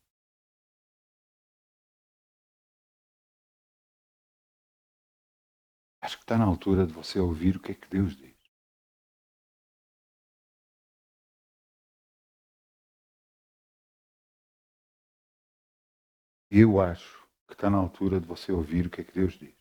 Acho que está na altura de você ouvir o que é que Deus diz. Eu acho que está na altura de você ouvir o que é que Deus diz.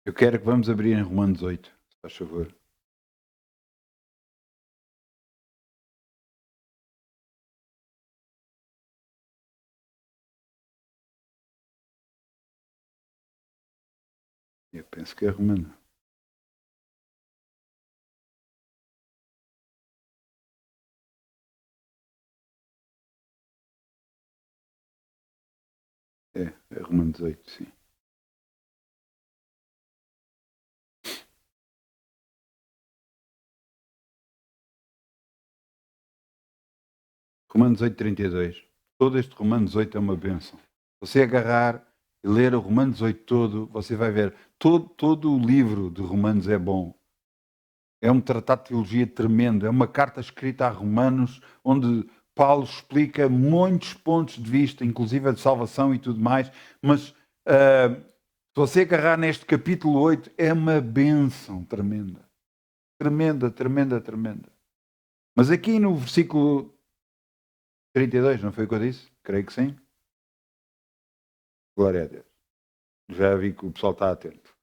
Eu quero que vamos abrir em Romanos 8, se faz favor. Eu penso que é Romano. É Romanos 8, sim. Romanos 8:32. Todo este Romanos 8 é uma bênção. Você agarrar e ler o Romanos 8 todo, você vai ver. Todo o livro de Romanos é bom. É um tratado de teologia tremendo. É uma carta escrita a Romanos, onde Paulo explica muitos pontos de vista, inclusive a de salvação e tudo mais. Mas se você agarrar neste capítulo 8, é uma bênção tremenda. Tremenda, tremenda, tremenda. Mas aqui no versículo 32, não foi o que eu disse? Creio que sim. Glória a Deus. Já vi que o pessoal está atento.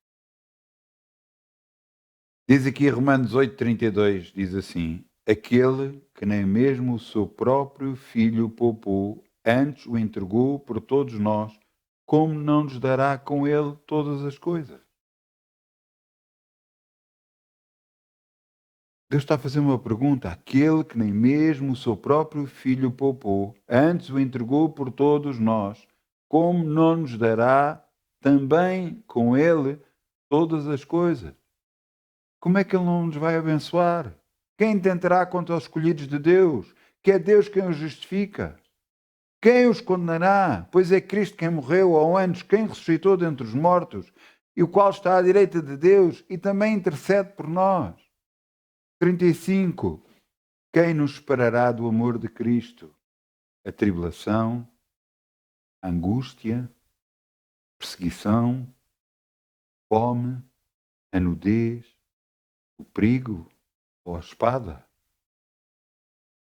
Diz aqui Romanos 8,32, diz assim: aquele que nem mesmo o seu próprio filho poupou, antes o entregou por todos nós, como não nos dará com ele todas as coisas? Deus está a fazer uma pergunta. Aquele que nem mesmo o seu próprio filho poupou, antes o entregou por todos nós, como não nos dará também com ele todas as coisas? Como é que ele não nos vai abençoar? Quem tentará contra os escolhidos de Deus? Que é Deus quem os justifica. Quem os condenará? Pois é Cristo quem morreu, ou antes, quem ressuscitou dentre os mortos, e o qual está à direita de Deus e também intercede por nós. 35. Quem nos separará do amor de Cristo? A tribulação, a angústia, perseguição, fome, a nudez, o perigo ou a espada?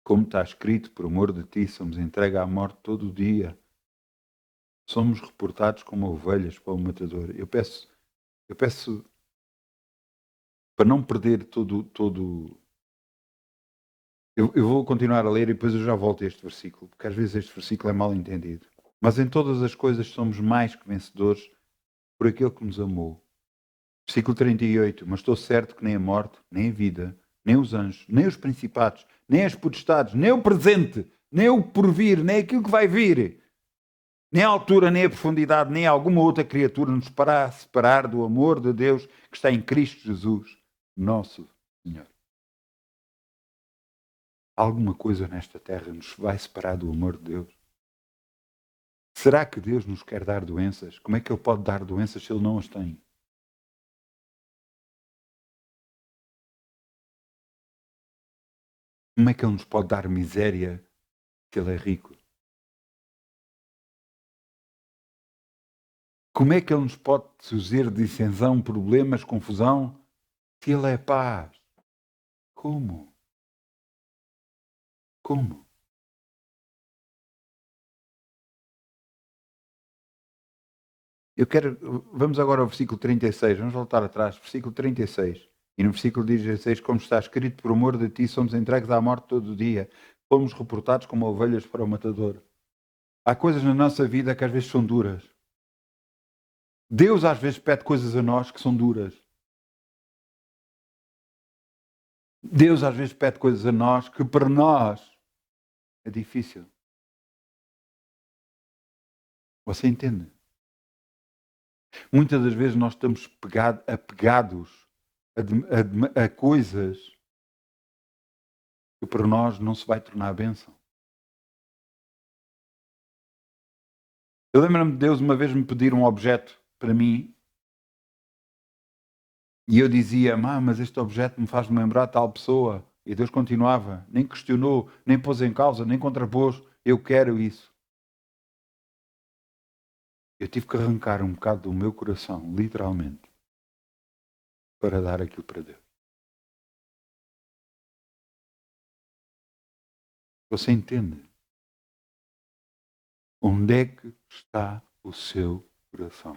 Como está escrito, por amor de ti somos entregues à morte todo o dia. Somos reportados como ovelhas para o matador. Eu peço para não perder todo. Eu vou continuar a ler e depois eu já volto a este versículo, porque às vezes este versículo é mal entendido. Mas em todas as coisas somos mais que vencedores por aquele que nos amou. Versículo 38. Mas estou certo que nem a morte, nem a vida, nem os anjos, nem os principados, nem as potestades, nem o presente, nem o porvir, nem aquilo que vai vir, nem a altura, nem a profundidade, nem alguma outra criatura nos poderá separar do amor de Deus que está em Cristo Jesus, nosso Senhor. Alguma coisa nesta terra nos vai separar do amor de Deus? Será que Deus nos quer dar doenças? Como é que Ele pode dar doenças se Ele não as tem? Como é que Ele nos pode dar miséria se Ele é rico? Como é que Ele nos pode trazer dissensão, problemas, confusão, se Ele é paz? Como? Como? Vamos agora ao versículo 36, vamos voltar atrás, versículo 36. E no versículo 16, como está escrito, por amor de ti somos entregues à morte todo o dia, fomos reportados como ovelhas para o matador. Há coisas na nossa vida que às vezes são duras. Deus às vezes pede coisas a nós que são duras. Deus às vezes pede coisas a nós que para nós é difícil. Você entende? Muitas das vezes nós estamos apegados a coisas que para nós não se vai tornar bênção. Eu lembro-me de Deus uma vez me pedir um objeto para mim e eu dizia, mas este objeto me faz lembrar tal pessoa. E Deus continuava, nem questionou, nem pôs em causa, nem contrapôs, eu quero isso. Eu tive que arrancar um bocado do meu coração, literalmente, para dar aquilo para Deus. Você entende? Onde é que está o seu coração?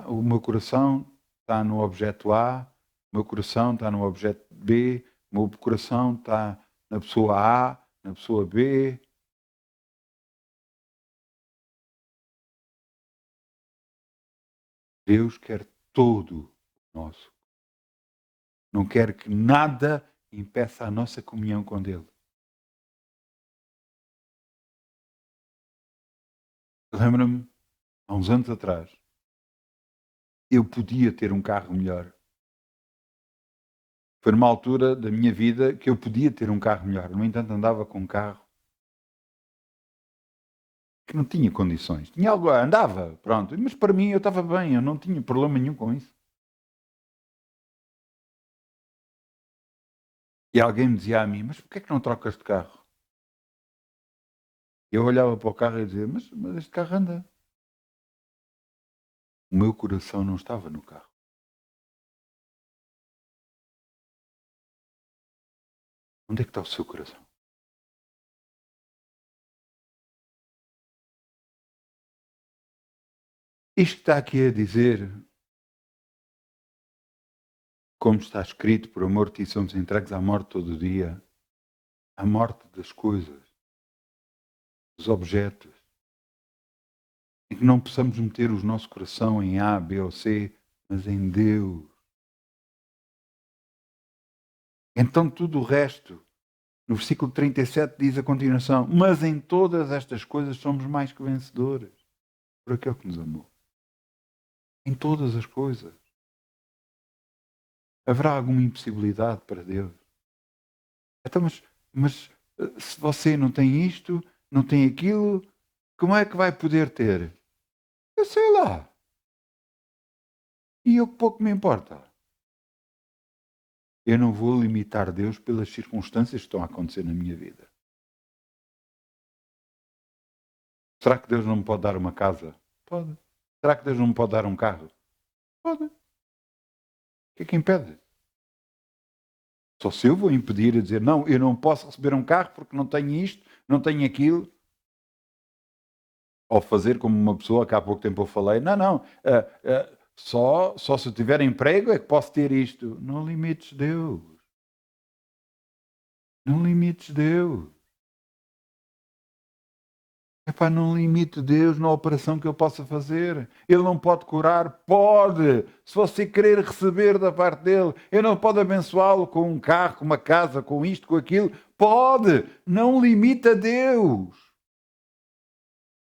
O meu coração está no objeto A, o meu coração está no objeto B, o meu coração está na pessoa A, na pessoa B. Deus quer todo o nosso. Não quer que nada impeça a nossa comunhão com Ele. Lembra-me, há uns anos atrás, eu podia ter um carro melhor. Foi numa altura da minha vida que eu podia ter um carro melhor. No entanto, andava com um carro que não tinha condições. Tinha algo, andava, pronto. Mas para mim eu estava bem, eu não tinha problema nenhum com isso. E alguém me dizia a mim, mas porquê é que não trocas de carro? Eu olhava para o carro e dizia, mas este carro anda. O meu coração não estava no carro. Onde é que está o seu coração? Isto que está aqui a dizer, como está escrito, por amor de ti somos entregues à morte todo dia, à morte das coisas, dos objetos, em que não possamos meter o nosso coração em A, B ou C, mas em Deus. Então tudo o resto, no versículo 37 diz a continuação, mas em todas estas coisas somos mais que vencedores, por aquele que nos amou. Em todas as coisas. Haverá alguma impossibilidade para Deus? Então, mas se você não tem isto, não tem aquilo, como é que vai poder ter? Eu sei lá. E eu que pouco me importa. Eu não vou limitar Deus pelas circunstâncias que estão a acontecer na minha vida. Será que Deus não me pode dar uma casa? Pode. Será que Deus não me pode dar um carro? Pode. O que é que impede? Só se eu vou impedir a dizer, não, eu não posso receber um carro porque não tenho isto, não tenho aquilo. Ou fazer como uma pessoa que há pouco tempo eu falei, não, só se eu tiver emprego é que posso ter isto. Não limites Deus. Não limites Deus. Epá, não limite Deus na operação que Ele possa fazer. Ele não pode curar? Pode. Se você querer receber da parte dEle. Ele não pode abençoá-lo com um carro, com uma casa, com isto, com aquilo. Pode. Não limita Deus.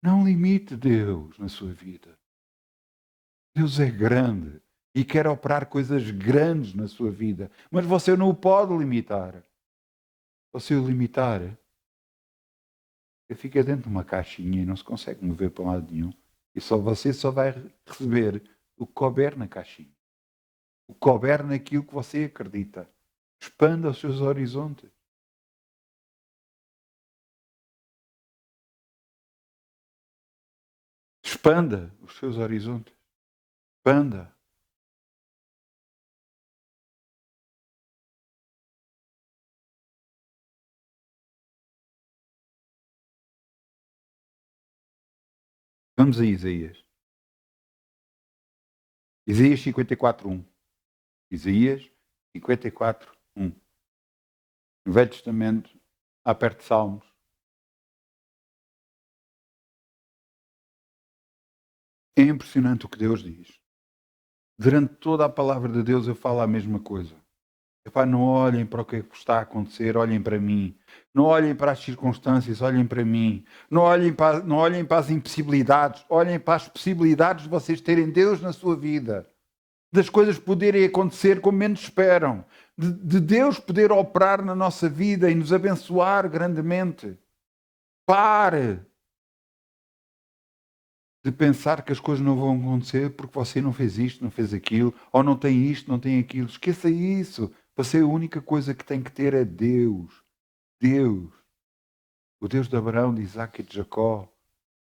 Não limite Deus na sua vida. Deus é grande e quer operar coisas grandes na sua vida. Mas você não o pode limitar. Se você o limitar, ele fica dentro de uma caixinha e não se consegue mover para lado nenhum. E você só vai receber o que couber na caixinha. O que couber naquilo que você acredita. Expanda os seus horizontes. Expanda os seus horizontes. Expanda. Vamos a Isaías. Isaías 54:1. Isaías 54:1. No Velho Testamento, há perto de Salmos. É impressionante o que Deus diz. Durante toda a palavra de Deus eu falo a mesma coisa. Epá, não olhem para o que está a acontecer, olhem para mim. Não olhem para as circunstâncias, olhem para mim. Não olhem para as impossibilidades, olhem para as possibilidades de vocês terem Deus na sua vida. Das coisas poderem acontecer como menos esperam. De Deus poder operar na nossa vida e nos abençoar grandemente. Pare de pensar que as coisas não vão acontecer porque você não fez isto, não fez aquilo, ou não tem isto, não tem aquilo. Esqueça isso. Você a única coisa que tem que ter é Deus. Deus. O Deus de Abraão, de Isaac e de Jacó.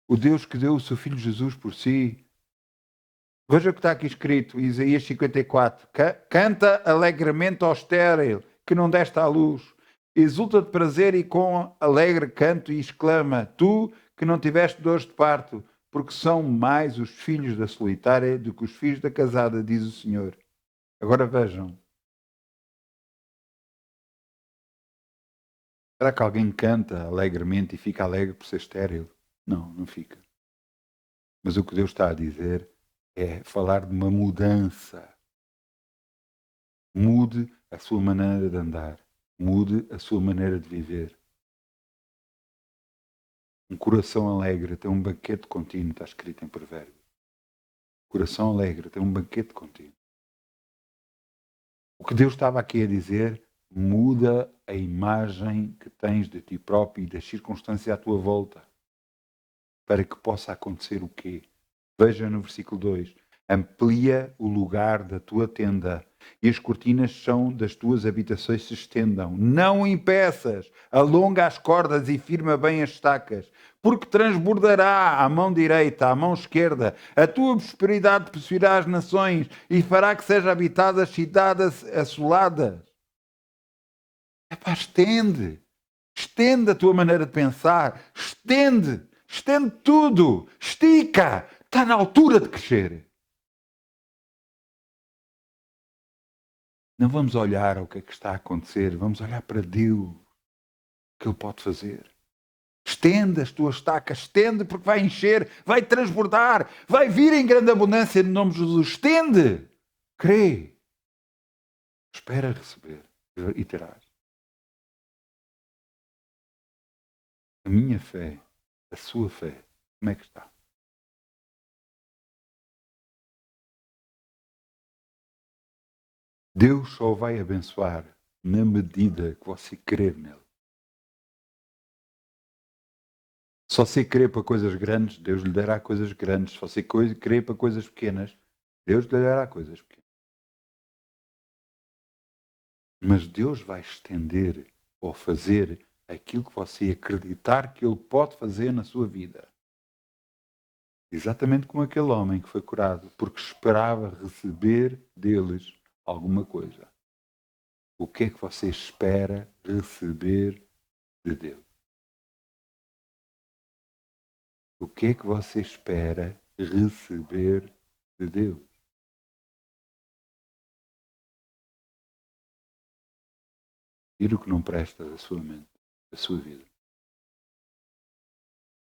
O Deus que deu o seu filho Jesus por si. Veja o que está aqui escrito, Isaías 54. Canta alegremente ao estéril, que não deste à luz. Exulta de prazer e com alegre canto e exclama, tu que não tiveste dores de parto, porque são mais os filhos da solitária do que os filhos da casada, diz o Senhor. Agora vejam. Será que alguém canta alegremente e fica alegre por ser estéril? Não, não fica. Mas o que Deus está a dizer é falar de uma mudança. Mude a sua maneira de andar. Mude a sua maneira de viver. Um coração alegre tem um banquete contínuo, está escrito em Provérbios. Coração alegre tem um banquete contínuo. O que Deus estava aqui a dizer, muda a imagem que tens de ti próprio e das circunstâncias à tua volta. Para que possa acontecer o quê? Veja no versículo 2. Amplia o lugar da tua tenda e as cortinas são das tuas habitações se estendam. Não impeças, alonga as cordas e firma bem as estacas, porque transbordará a mão direita, a mão esquerda. A tua prosperidade possuirá as nações e fará que sejam habitadas cidades assoladas. Epá, estende. Estende a tua maneira de pensar. Estende tudo. Estica. Está na altura de crescer. Não vamos olhar ao que é que está a acontecer, vamos olhar para Deus, o que Ele pode fazer. Estende as tuas estacas, estende porque vai encher, vai transbordar, vai vir em grande abundância no nome de Jesus. Estende, crê, espera receber e terás. A minha fé, a sua fé, como é que está? Deus só vai abençoar na medida que você crer nele. Se você crer para coisas grandes, Deus lhe dará coisas grandes. Se você crer para coisas pequenas, Deus lhe dará coisas pequenas. Mas Deus vai estender ou fazer aquilo que você acreditar que Ele pode fazer na sua vida. Exatamente como aquele homem que foi curado, porque esperava receber deles alguma coisa. O que é que você espera receber de Deus? O que é que você espera receber de Deus? Tira o que não presta da sua mente, da sua vida.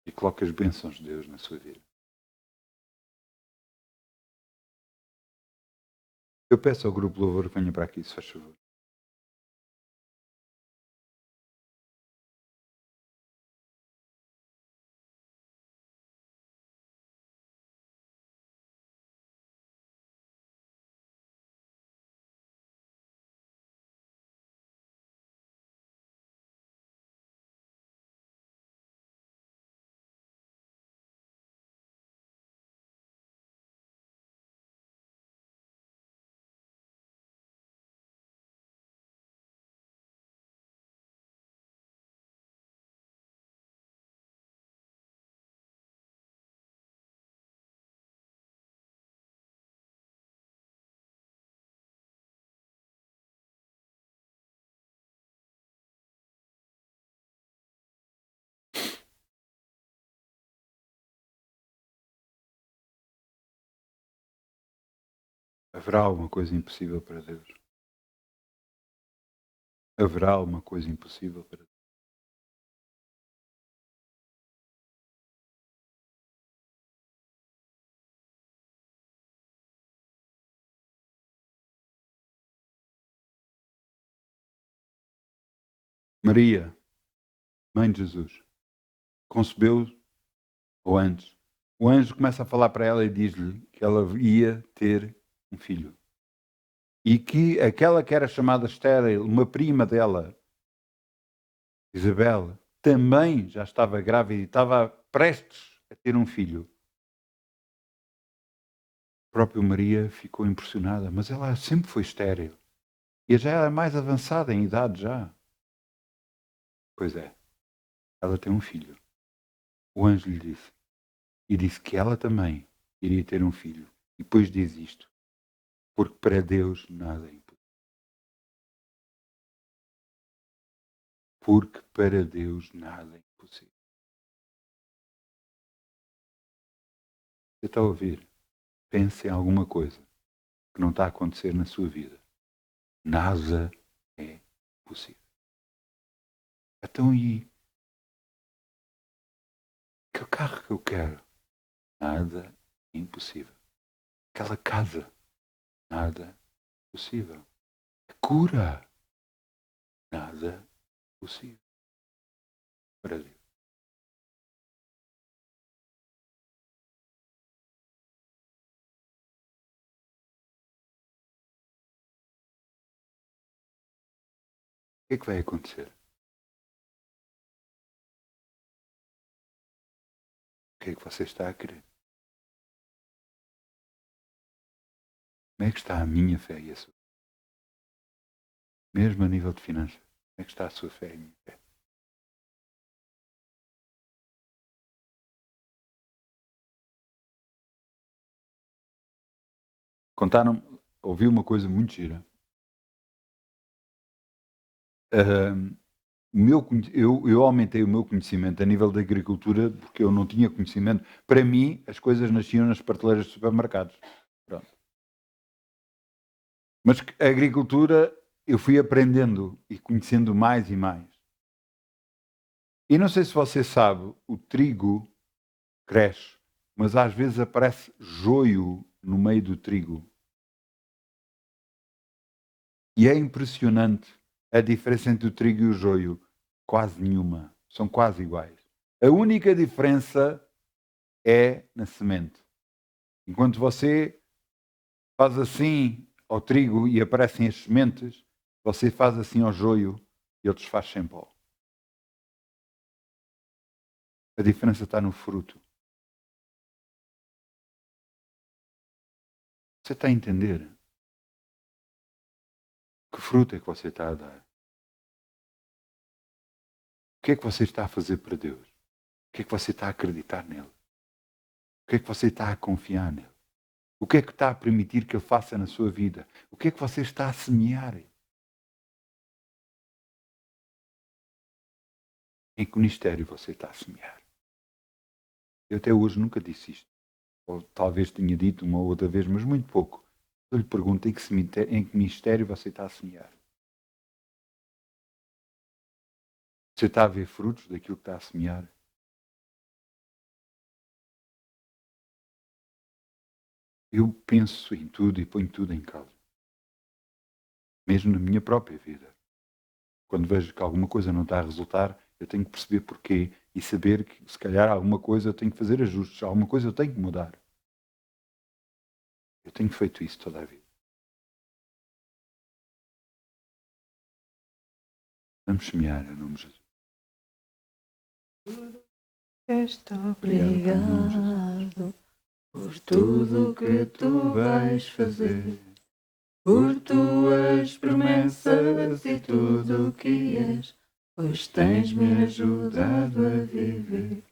E coloque as bênçãos de Deus na sua vida. Eu peço ao grupo Louvor que venha para aqui, se faz favor. Haverá alguma coisa impossível para Deus? Haverá alguma coisa impossível para Deus? Maria, mãe de Jesus, concebeu, ou antes, o anjo começa a falar para ela e diz-lhe que ela ia ter um filho. E que aquela que era chamada estéril, uma prima dela, Isabel, também já estava grávida e estava prestes a ter um filho. A própria Maria ficou impressionada, mas ela sempre foi estéril. E já era mais avançada em idade já. Pois é, ela tem um filho. O anjo lhe disse. E disse que ela também iria ter um filho. E depois diz isto. Porque para Deus nada é impossível. Porque para Deus nada é impossível. Você está a ouvir? Pense em alguma coisa que não está a acontecer na sua vida. Nada é possível. Então e que carro que eu quero? Nada é impossível. Aquela casa? Nada é possível. A cura? Nada é possível. Para Deus. O que é que vai acontecer? O que é que você está a querer? Como é que está a minha fé e a sua? Mesmo a nível de finanças. Como é que está a sua fé e a minha fé? Contaram, ouvi uma coisa muito gira. eu aumentei o meu conhecimento a nível da agricultura porque eu não tinha conhecimento. Para mim, as coisas nasciam nas prateleiras de supermercados. Pronto. Mas a agricultura eu fui aprendendo e conhecendo mais e mais. E não sei se você sabe, o trigo cresce, mas às vezes aparece joio no meio do trigo. E é impressionante a diferença entre o trigo e o joio. Quase nenhuma. São quase iguais. A única diferença é na semente. Enquanto você faz assim ao trigo e aparecem as sementes, você faz assim ao joio e ele desfaz sem pó. A diferença está no fruto. Você está a entender? Que fruto é que você está a dar? O que é que você está a fazer para Deus? O que é que você está a acreditar nele? O que é que você está a confiar nele? O que é que está a permitir que ele faça na sua vida? O que é que você está a semear? Em que ministério você está a semear? Eu até hoje nunca disse isto. Ou talvez tenha dito uma ou outra vez, mas muito pouco. Eu lhe pergunto em que ministério você está a semear? Você está a ver frutos daquilo que está a semear? Eu penso em tudo e ponho tudo em causa. Mesmo na minha própria vida. Quando vejo que alguma coisa não está a resultar, eu tenho que perceber porquê e saber que se calhar alguma coisa eu tenho que fazer ajustes, alguma coisa eu tenho que mudar. Eu tenho feito isso toda a vida. Vamos semear em nome de Jesus. Estou obrigado por tudo que tu vais fazer, por tuas promessas e tudo o que és, pois tens-me ajudado a viver.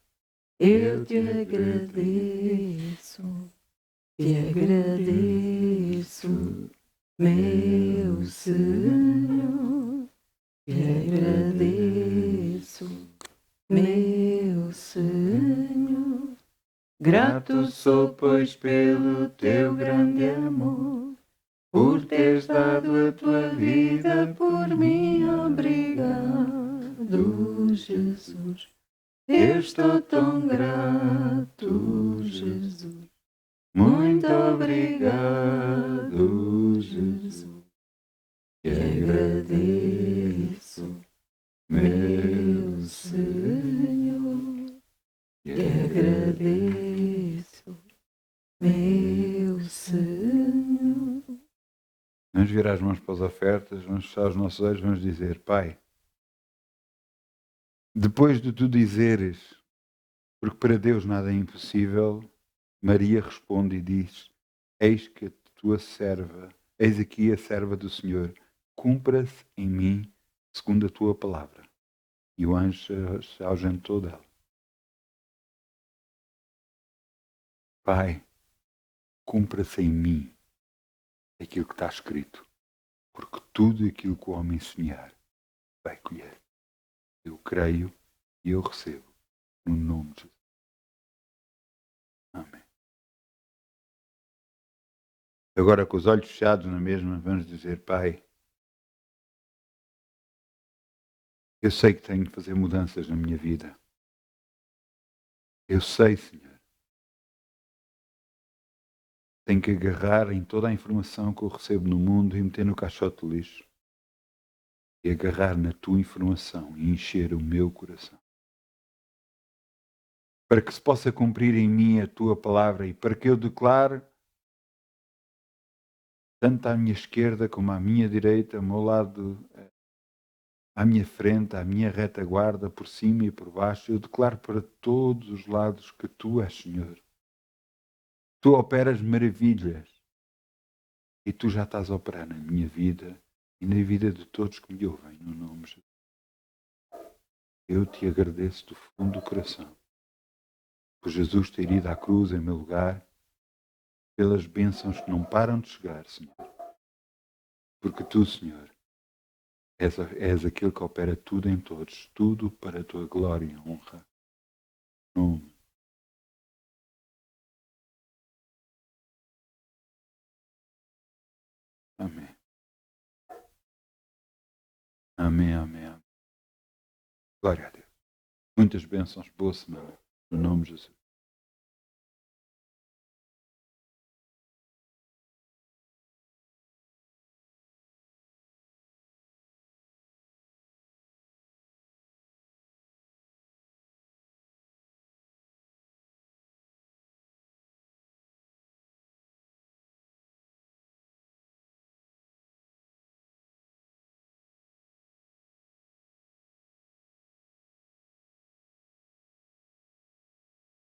Eu te agradeço, meu Senhor, te agradeço, meu Senhor. Grato sou, pois, pelo teu grande amor, por teres dado a tua vida por mim. Obrigado, Jesus. Eu estou tão grato, Jesus. Muito obrigado, Jesus. Te agradeço, meu Senhor. Te agradeço, meu Senhor. Vamos virar as mãos para as ofertas, vamos fechar os nossos olhos, vamos dizer: Pai, depois de tu dizeres, porque para Deus nada é impossível, Maria responde e diz: Eis que a tua serva, eis aqui a serva do Senhor, cumpra-se em mim segundo a tua palavra. E o anjo se ausentou dela. Pai, cumpra-se em mim aquilo que está escrito, porque tudo aquilo que o homem semear vai colher. Eu creio e eu recebo, no nome de Jesus. Amém. Agora, com os olhos fechados na mesma, vamos dizer: Pai, eu sei que tenho que fazer mudanças na minha vida. Eu sei, Senhor. Tenho que agarrar em toda a informação que eu recebo no mundo e meter no caixote de lixo. E agarrar na tua informação e encher o meu coração. Para que se possa cumprir em mim a tua palavra e para que eu declare, tanto à minha esquerda como à minha direita, ao meu lado, à minha frente, à minha retaguarda, por cima e por baixo, eu declaro para todos os lados que tu és Senhor. Tu operas maravilhas e tu já estás a operar na minha vida e na vida de todos que me ouvem, no nome de Jesus. Eu te agradeço do fundo do coração por Jesus ter ido à cruz em meu lugar, pelas bênçãos que não param de chegar, Senhor. Porque tu, Senhor, És aquele que opera tudo em todos, tudo para a tua glória e honra. Amém. Amém, amém, amém. Glória a Deus. Muitas bênçãos, boa semana. No nome de Jesus.